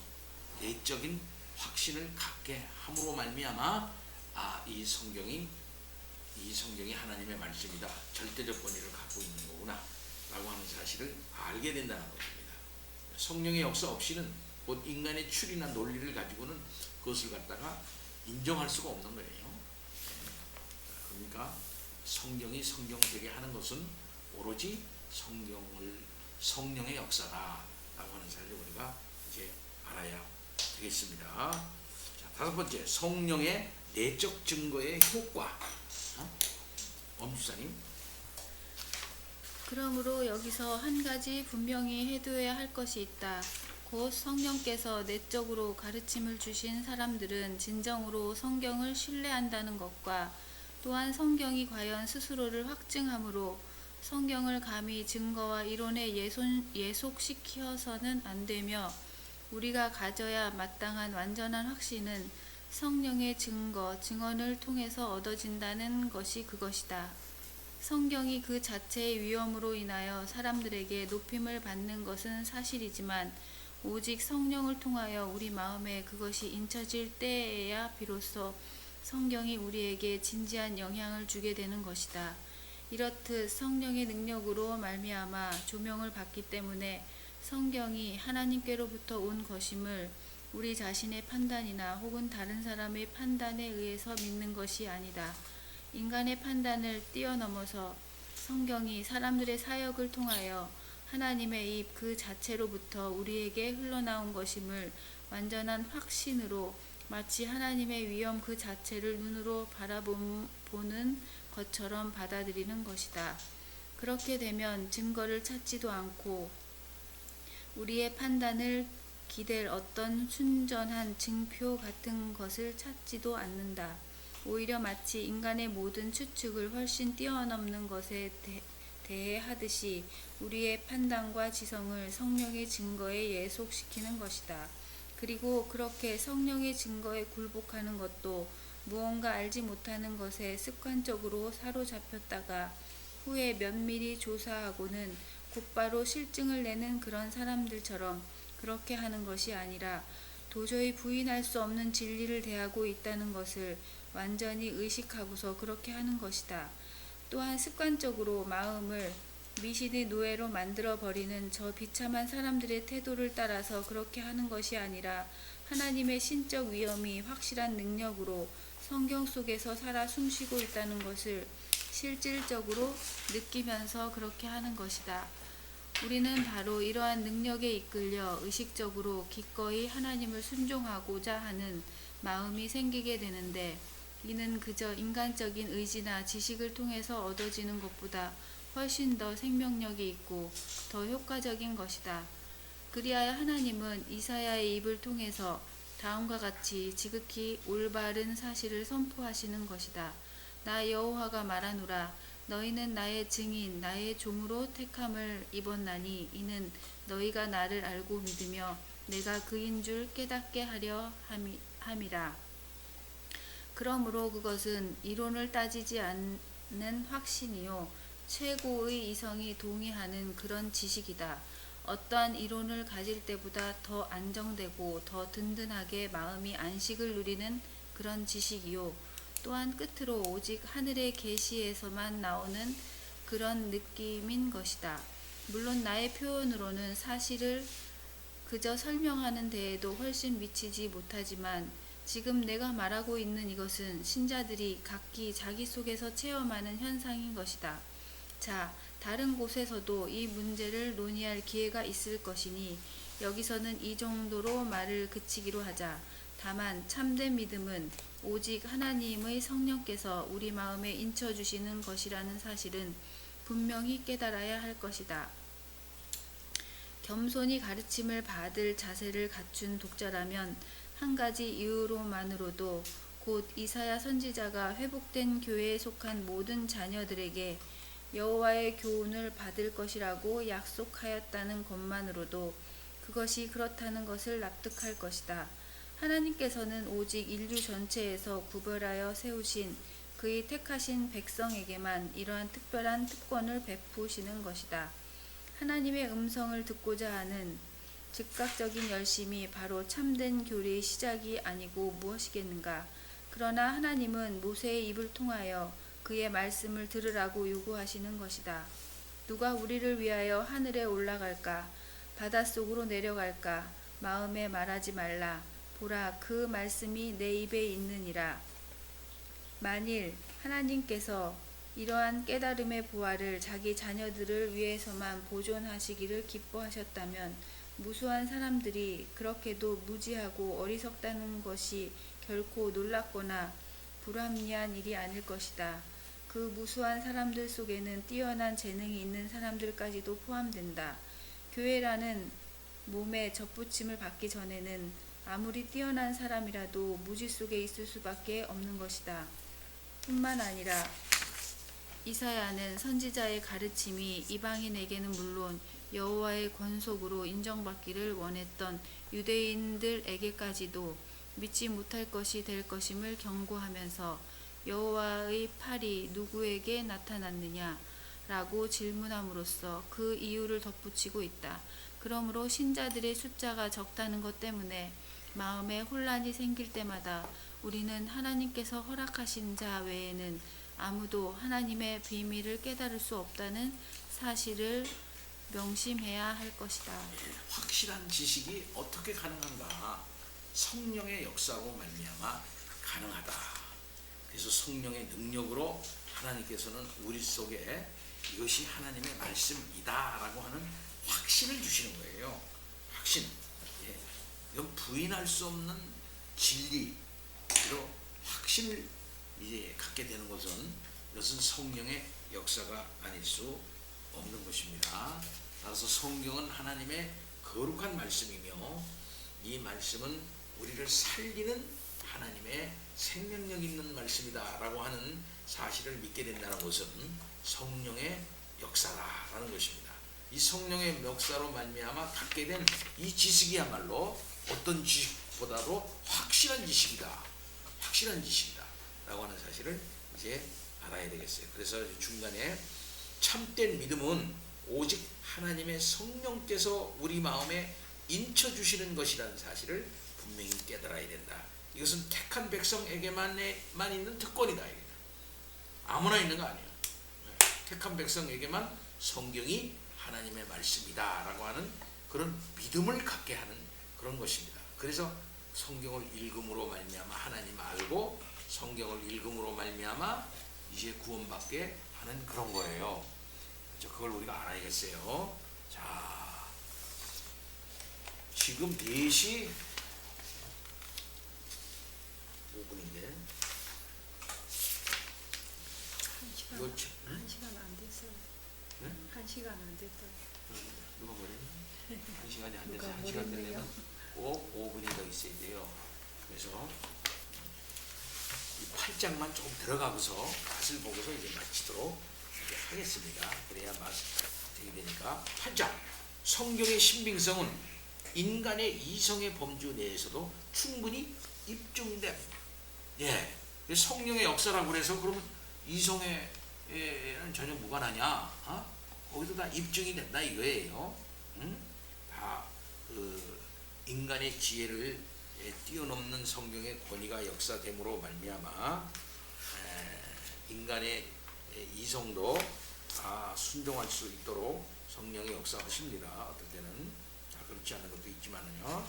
내적인 확신을 갖게 함으로 말미암아 이 성경이 하나님의 말씀이다, 절대적 권위를 갖고 있는 거구나 라고 하는 사실을 알게 된다는 것입니다. 성령의 역사 없이는 곧 인간의 추리나 논리를 가지고는 그것을 갖다가 인정할 수가 없는 거예요. 그러니까 성경이 성경되게 하는 것은 오로지 성령의 역사다라고 하는 사실을 우리가 이제 알아야 되겠습니다. 자, 다섯 번째, 성령의 내적 증거의 효과. 엄수사님. 그러므로 여기서 한 가지 분명히 해두어야 할 것이 있다. 곧 성령께서 내적으로 가르침을 주신 사람들은 진정으로 성경을 신뢰한다는 것과 또한 성경이 과연 스스로를 확증함으로 성경을 감히 증거와 이론에 예속시켜서는 안 되며, 우리가 가져야 마땅한 완전한 확신은 성령의 증언을 통해서 얻어진다는 것이 그것이다. 성경이 그 자체의 위엄으로 인하여 사람들에게 높임을 받는 것은 사실이지만 오직 성령을 통하여 우리 마음에 그것이 인쳐질 때에야 비로소 성경이 우리에게 진지한 영향을 주게 되는 것이다. 이렇듯 성령의 능력으로 말미암아 조명을 받기 때문에 성경이 하나님께로부터 온 것임을 우리 자신의 판단이나 혹은 다른 사람의 판단에 의해서 믿는 것이 아니다. 인간의 판단을 뛰어넘어서 성경이 사람들의 사역을 통하여 하나님의 입 그 자체로부터 우리에게 흘러나온 것임을 완전한 확신으로 마치 하나님의 위엄 그 자체를 눈으로 바라보는 것처럼 받아들이는 것이다. 그렇게 되면 증거를 찾지도 않고 우리의 판단을 기댈 어떤 순전한 증표 같은 것을 찾지도 않는다. 오히려 마치 인간의 모든 추측을 훨씬 뛰어넘는 것에 대해 하듯이 우리의 판단과 지성을 성령의 증거에 예속시키는 것이다. 그리고 그렇게 성령의 증거에 굴복하는 것도 무언가 알지 못하는 것에 습관적으로 사로잡혔다가 후에 면밀히 조사하고는 곧바로 실증을 내는 그런 사람들처럼 그렇게 하는 것이 아니라 도저히 부인할 수 없는 진리를 대하고 있다는 것을 완전히 의식하고서 그렇게 하는 것이다. 또한 습관적으로 마음을 미신의 노예로 만들어버리는 저 비참한 사람들의 태도를 따라서 그렇게 하는 것이 아니라 하나님의 신적 위엄이 확실한 능력으로 성경 속에서 살아 숨쉬고 있다는 것을 실질적으로 느끼면서 그렇게 하는 것이다. 우리는 바로 이러한 능력에 이끌려 의식적으로 기꺼이 하나님을 순종하고자 하는 마음이 생기게 되는데, 이는 그저 인간적인 의지나 지식을 통해서 얻어지는 것보다 훨씬 더 생명력이 있고 더 효과적인 것이다. 그리하여 하나님은 이사야의 입을 통해서 다음과 같이 지극히 올바른 사실을 선포하시는 것이다. 나 여호와가 말하노라. 너희는 나의 증인 나의 종으로 택함을 입었나니 이는 너희가 나를 알고 믿으며 내가 그인 줄 깨닫게 하려 함이라. 그러므로 그것은 이론을 따지지 않는 확신이요 최고의 이성이 동의하는 그런 지식이다. 어떠한 이론을 가질 때보다 더 안정되고 더 든든하게 마음이 안식을 누리는 그런 지식이요 또한 끝으로 오직 하늘의 계시에서만 나오는 그런 느낌인 것이다. 물론 나의 표현으로는 사실을 그저 설명하는 데에도 훨씬 미치지 못하지만 지금 내가 말하고 있는 이것은 신자들이 각기 자기 속에서 체험하는 현상인 것이다. 자, 다른 곳에서도 이 문제를 논의할 기회가 있을 것이니 여기서는 이 정도로 말을 그치기로 하자. 다만 참된 믿음은 오직 하나님의 성령께서 우리 마음에 인쳐주시는 것이라는 사실은 분명히 깨달아야 할 것이다. 겸손히 가르침을 받을 자세를 갖춘 독자라면 한 가지 이유로만으로도 곧 이사야 선지자가 회복된 교회에 속한 모든 자녀들에게 여호와의 교훈을 받을 것이라고 약속하였다는 것만으로도 그것이 그렇다는 것을 납득할 것이다. 하나님께서는 오직 인류 전체에서 구별하여 세우신 그의 택하신 백성에게만 이러한 특별한 특권을 베푸시는 것이다. 하나님의 음성을 듣고자 하는 즉각적인 열심이 바로 참된 교리의 시작이 아니고 무엇이겠는가. 그러나 하나님은 모세의 입을 통하여 그의 말씀을 들으라고 요구하시는 것이다. 누가 우리를 위하여 하늘에 올라갈까? 바닷속으로 내려갈까? 마음에 말하지 말라. 보라, 그 말씀이 내 입에 있느니라. 만일 하나님께서 이러한 깨달음의 보화를 자기 자녀들을 위해서만 보존하시기를 기뻐하셨다면 무수한 사람들이 그렇게도 무지하고 어리석다는 것이 결코 놀랍거나 불합리한 일이 아닐 것이다. 그 무수한 사람들 속에는 뛰어난 재능이 있는 사람들까지도 포함된다. 교회라는 몸에 접붙임을 받기 전에는 아무리 뛰어난 사람이라도 무지 속에 있을 수밖에 없는 것이다. 뿐만 아니라 이사야는 선지자의 가르침이 이방인에게는 물론 여호와의 권속으로 인정받기를 원했던 유대인들에게까지도 믿지 못할 것이 될 것임을 경고하면서 여호와의 팔이 누구에게 나타났느냐? 라고 질문함으로써 그 이유를 덧붙이고 있다. 그러므로 신자들의 숫자가 적다는 것 때문에 마음에 혼란이 생길 때마다 우리는 하나님께서 허락하신 자 외에는 아무도 하나님의 비밀을 깨달을 수 없다는 사실을 명심해야 할 것이다. 확실한 지식이 어떻게 가능한가? 성령의 역사로 말미암아 가능하다. 그래서 성령의 능력으로 하나님께서는 우리 속에 이것이 하나님의 말씀이다라고 하는 확신을 주시는 거예요. 확신. 예. 이건 부인할 수 없는 진리로 확신을 이제 갖게 되는 것은 이것은 성령의 역사가 아닐 수 없는 것입니다. 따라서 성경은 하나님의 거룩한 말씀이며 이 말씀은 우리를 살리는 하나님의 생명력 있는 말씀이다라고 하는 사실을 믿게 된다는 것은 성령의 역사라는 것입니다. 이 성령의 역사로 말미암아 갖게 된 이 지식이야말로 어떤 지식보다도 확실한 지식이다. 확실한 지식이다. 라고 하는 사실을 이제 알아야 되겠어요. 그래서 중간에 참된 믿음은 오직 하나님의 성령께서 우리 마음에 인쳐주시는 것이라는 사실을 분명히 깨달아야 된다. 이것은 택한 백성에게만 있는 특권이다. 아무나 있는 거 아니에요. 택한 백성에게만 성경이 하나님의 말씀이다 라고 하는 그런 믿음을 갖게 하는 그런 것입니다. 그래서 성경을 읽음으로 말미암아 하나님 알고 성경을 읽음으로 말미암아 이제 구원받게 하는 그런 거예요. 그걸 우리가 알아야겠어요. 자, 지금 4시 5분인데 한 시간 안 됐어요. 시간 안 됐다. 누가 뭐랬니? 한 시간이 안 돼서 한 시간 되려면 꼭 5분이 더 있어야 돼요. 그래서 이 8장만 조금 들어가고서 맛을 보고서 이제 마치도록 이렇게 하겠습니다. 그래야 맛이 되게 되니까. 8장 성경의 신빙성은 인간의 이성의 범주 내에서도 충분히 입증됨. 예, 성령의 역사라고 그래서 그러면 이성에는 전혀 무관하냐? 거기도 다 입증이 된다 이거예요. 다 인간의 지혜를 뛰어넘는 성경의 권위가 역사됨으로 말미암아 인간의 이성도 다 순종할 수 있도록 성령의 역사하십니다. 어떨 때는 그렇지 않은 것도 있지만은요.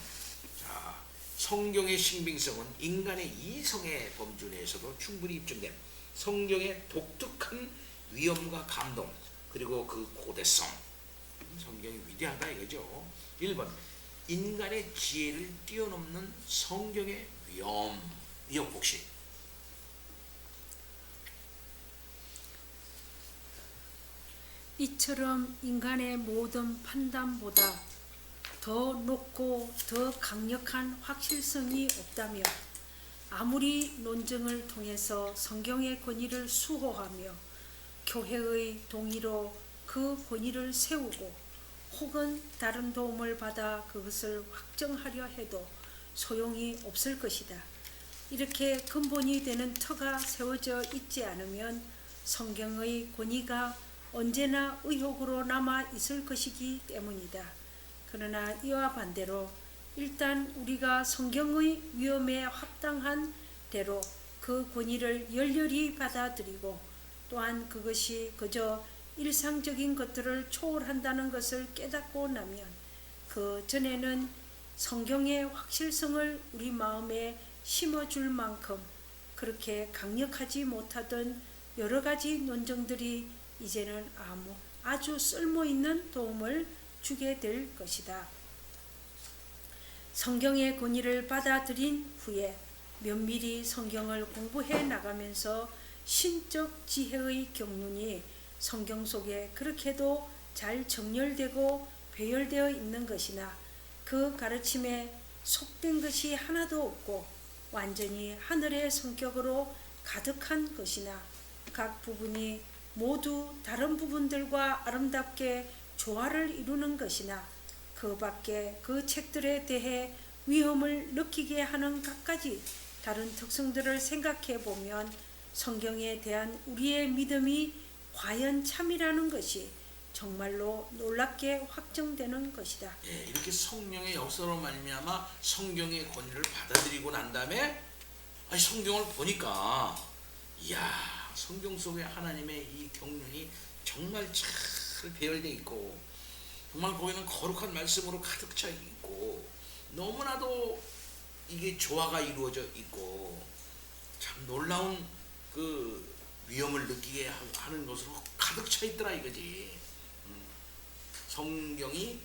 자, 성경의 신빙성은 인간의 이성의 범주 내에서도 충분히 입증된 성경의 독특한 위엄과 감동 그리고 그 고대성. 성경이 위대하다 이거죠. 1번 인간의 지혜를 뛰어넘는 성경의 위엄. 이역복식. 이처럼 인간의 모든 판단보다 더 높고 더 강력한 확실성이 없다며 아무리 논증을 통해서 성경의 권위를 수호하며 교회의 동의로 그 권위를 세우고 혹은 다른 도움을 받아 그것을 확정하려 해도 소용이 없을 것이다. 이렇게 근본이 되는 터가 세워져 있지 않으면 성경의 권위가 언제나 의혹으로 남아 있을 것이기 때문이다. 그러나 이와 반대로 일단 우리가 성경의 위엄에 합당한 대로 그 권위를 열렬히 받아들이고 또한 그것이 그저 일상적인 것들을 초월한다는 것을 깨닫고 나면 그 전에는 성경의 확실성을 우리 마음에 심어줄 만큼 그렇게 강력하지 못하던 여러 가지 논증들이 이제는 아주 쓸모있는 도움을 주게 될 것이다. 성경의 권위를 받아들인 후에 면밀히 성경을 공부해 나가면서 신적 지혜의 경륜이 성경 속에 그렇게도 잘 정렬되고 배열되어 있는 것이나 그 가르침에 속된 것이 하나도 없고 완전히 하늘의 성격으로 가득한 것이나 각 부분이 모두 다른 부분들과 아름답게 조화를 이루는 것이나 그 밖에 그 책들에 대해 위험을 느끼게 하는 각가지 다른 특성들을 생각해 보면 성경에 대한 우리의 믿음이 과연 참이라는 것이 정말로 놀랍게 확정되는 것이다. 예, 이렇게 성령의 역사로 말미암아 성경의 권위를 받아들이고 난 다음에 성경을 보니까 이야, 성경 속에 하나님의 이 경륜이 정말 잘 배열되어 있고 정말 거기는 거룩한 말씀으로 가득 차 있고 너무나도 이게 조화가 이루어져 있고 참 놀라운 그 위엄을 느끼게 하는 것으로 가득 차 있더라 이거지. 성경이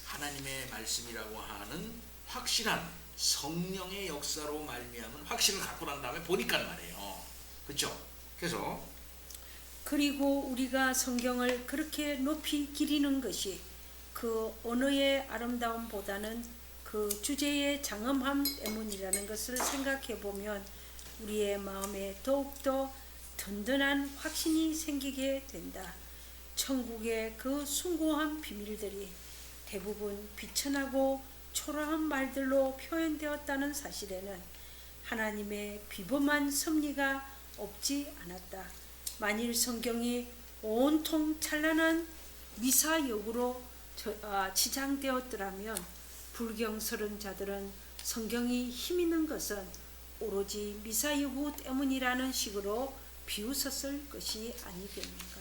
하나님의 말씀이라고 하는 확실한 성령의 역사로 말미암은 확신을 갖고 난 다음에 보니까 말이에요. 그렇죠? 그래서 그리고 우리가 성경을 그렇게 높이 기리는 것이 그 언어의 아름다움보다는 그 주제의 장엄함 때문이라는 것을 생각해 보면 우리의 마음에 더욱더 든든한 확신이 생기게 된다. 천국의 그 숭고한 비밀들이 대부분 비천하고 초라한 말들로 표현되었다는 사실에는 하나님의 비범한 섭리가 없지 않았다. 만일 성경이 온통 찬란한 미사역으로 지장되었더라면 불경설은 자들은 성경이 힘있는 것은 오로지 미사여구 때문이라는 식으로 비웃었을 것이 아니겠는가.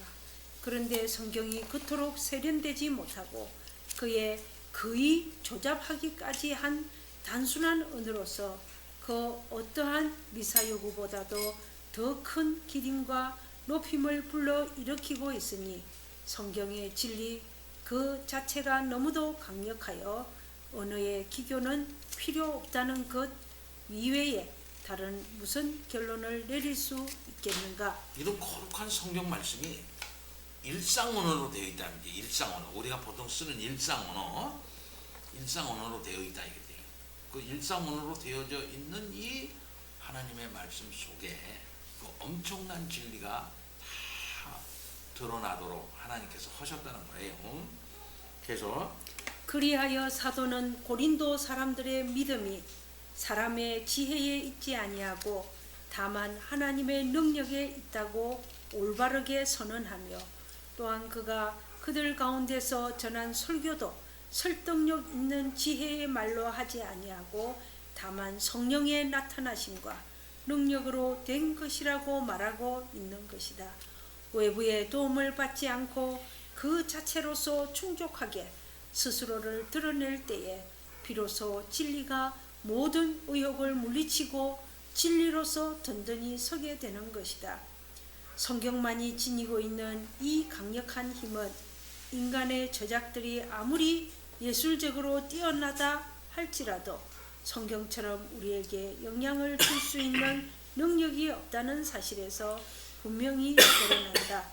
그런데 성경이 그토록 세련되지 못하고 그의 거의 조잡하기까지 한 단순한 언어로서 그 어떠한 미사여구보다도 더 큰 기림과 높임을 불러 일으키고 있으니 성경의 진리 그 자체가 너무도 강력하여 언어의 기교는 필요 없다는 것 이외에 다른 무슨 결론을 내릴 수 있겠는가? 이런 거룩한 성경 말씀이 일상 언어로 되어 있다. 이제 일상 언어. 우리가 보통 쓰는 일상 언어로 되어 있다 이게 돼요. 그 일상 언어로 되어져 있는 이 하나님의 말씀 속에 그 엄청난 진리가 다 드러나도록 하나님께서 하셨다는 거예요. 그래서 그리하여 사도는 고린도 사람들의 믿음이 사람의 지혜에 있지 아니하고 다만 하나님의 능력에 있다고 올바르게 선언하며 또한 그가 그들 가운데서 전한 설교도 설득력 있는 지혜의 말로 하지 아니하고 다만 성령의 나타나심과 능력으로 된 것이라고 말하고 있는 것이다. 외부의 도움을 받지 않고 그 자체로서 충족하게 스스로를 드러낼 때에 비로소 진리가 모든 의혹을 물리치고 진리로서 든든히 서게 되는 것이다. 성경만이 지니고 있는 이 강력한 힘은 인간의 저작들이 아무리 예술적으로 뛰어나다 할지라도 성경처럼 우리에게 영향을 줄 수 있는 능력이 없다는 사실에서 분명히 드러난다.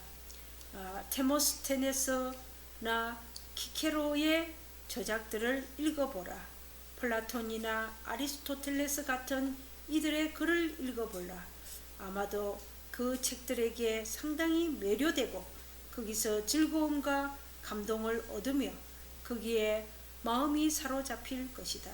테모스테네스나 키케로의 저작들을 읽어보라. 플라톤이나 아리스토텔레스 같은 이들의 글을 읽어보라. 아마도 그 책들에게 상당히 매료되고 거기서 즐거움과 감동을 얻으며 거기에 마음이 사로잡힐 것이다.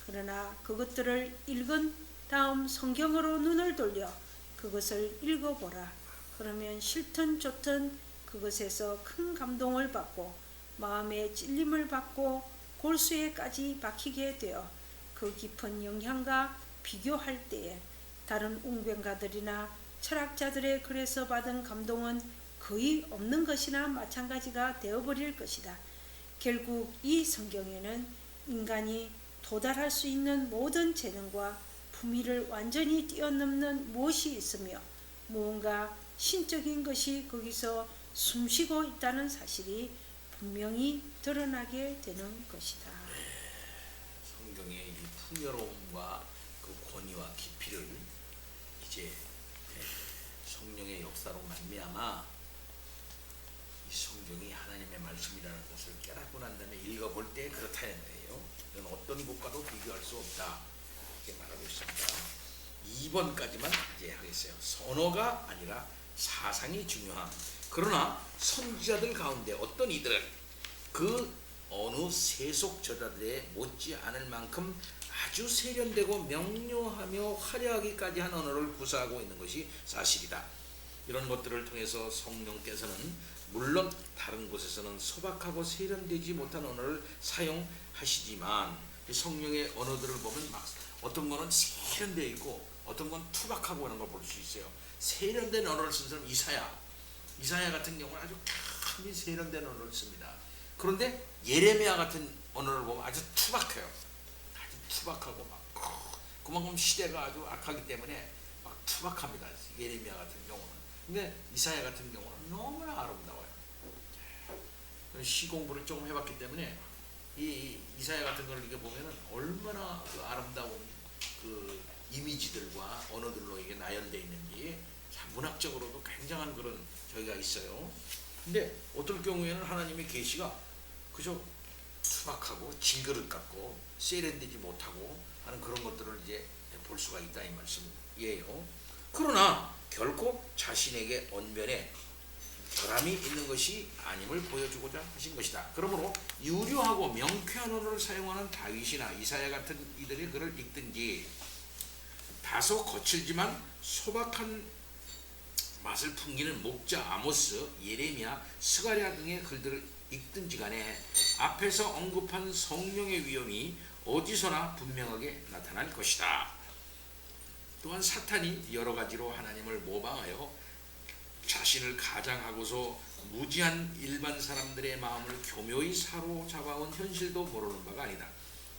그러나 그것들을 읽은 다음 성경으로 눈을 돌려 그것을 읽어보라. 그러면 싫든 좋든 그것에서 큰 감동을 받고 마음의 찔림을 받고 골수에까지 박히게 되어 그 깊은 영향과 비교할 때에 다른 웅변가들이나 철학자들의 글에서 받은 감동은 거의 없는 것이나 마찬가지가 되어버릴 것이다. 결국 이 성경에는 인간이 도달할 수 있는 모든 재능과 품위를 완전히 뛰어넘는 무엇이 있으며 무언가 신적인 것이 거기서 숨쉬고 있다는 사실이 분명히 드러나게 되는 것이다. 성경의 이 풍요로움과 그 권위와 깊이를 이제 성령의 역사로 말미암아 이 성경이 하나님의 말씀이라는 것을 깨닫고 난 다음에 읽어볼 때 그렇다는 거예요. 이건 어떤 것과도 비교할 수 없다 이렇게 말하고 있습니다. 2번까지만 이제 하겠어요. 선어가 아니라 사상이 중요함. 그러나 선지자들 가운데 어떤 이들은 그 어느 세속 저자들에 못지 않을 만큼 아주 세련되고 명료하며 화려하기까지 한 언어를 구사하고 있는 것이 사실이다. 이런 것들을 통해서 성령께서는 물론 다른 곳에서는 소박하고 세련되지 못한 언어를 사용하시지만 성령의 언어들을 보면 막 어떤 거는 세련되어 있고 어떤 건 투박하고 하는 걸 볼 수 있어요. 세련된 언어를 쓴 사람 이사야 같은 경우는 아주 참 세련된 언어를 씁니다. 그런데 예레미야 같은 언어를 보면 아주 투박해요. 아주 투박하고 막 그만큼 시대가 아주 악하기 때문에 막 투박합니다. 예레미야 같은 경우는. 근데 이사야 같은 경우는 너무나 아름다워요. 시 공부를 조금 해봤기 때문에 이 이사야 같은 걸 이렇게 보면은 얼마나 그 아름다운 그 이미지들과 언어들로 이게 나열되어 있는지 참 문학적으로도 굉장한 그런 저희가 있어요. 근데 어떨 경우에는 하나님의 계시가 그저 투박하고 징그릇 같고 세련되지 못하고 하는 그런 것들을 이제 볼 수가 있다 이 말씀이에요. 그러나 결코 자신에게 언변에 결함이 있는 것이 아님을 보여주고자 하신 것이다. 그러므로 유려하고 명쾌한 언어를 사용하는 다윗이나 이사야 같은 이들의 글을 읽든지 다소 거칠지만 소박한 맛을 풍기는 목자 아모스, 예레미야, 스가랴 등의 글들을 읽든지 간에 앞에서 언급한 성령의 위엄이 어디서나 분명하게 나타날 것이다. 또한 사탄이 여러 가지로 하나님을 모방하여 자신을 가장하고서 무지한 일반 사람들의 마음을 교묘히 사로잡아온 현실도 모르는 바가 아니다.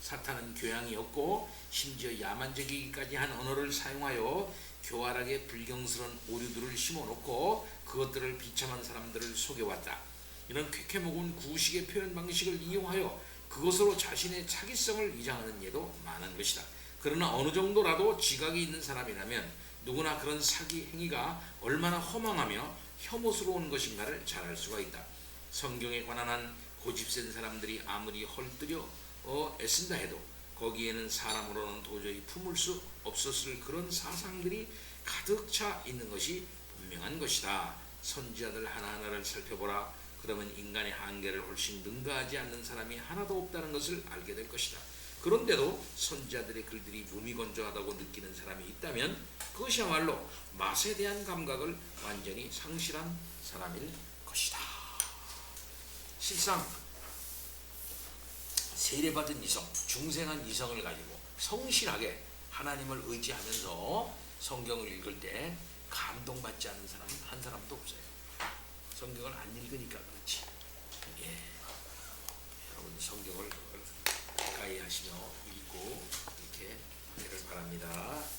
사탄은 교양이 없고 심지어 야만적이기까지 한 언어를 사용하여 교활하게 불경스러운 오류들을 심어놓고 그것들을 비참한 사람들을 속여왔다. 이런 쾌쾌먹은 구식의 표현 방식을 이용하여 그것으로 자신의 차기성을 위장하는 예도 많은 것이다. 그러나 어느 정도라도 지각이 있는 사람이라면 누구나 그런 사기 행위가 얼마나 허망하며 혐오스러운 것인가를 잘 알 수가 있다. 성경에 관한 한 고집센 사람들이 아무리 헐뜯려 애쓴다 해도 거기에는 사람으로는 도저히 품을 수 없었을 그런 사상들이 가득 차 있는 것이 분명한 것이다. 선지자들 하나하나를 살펴보라. 그러면 인간의 한계를 훨씬 능가하지 않는 사람이 하나도 없다는 것을 알게 될 것이다. 그런데도 선지자들의 글들이 무미건조하다고 느끼는 사람이 있다면 그것이야말로 맛에 대한 감각을 완전히 상실한 사람일 것이다. 실상 세례받은 이성, 중생한 이성을 가지고 성실하게 하나님을 의지하면서 성경을 읽을 때 감동받지 않는 사람은 한 사람도 없어요. 성경을 안 읽으니까 그렇지. 여러분 성경을 가까이 하시며 읽고 이렇게 되기를 바랍니다.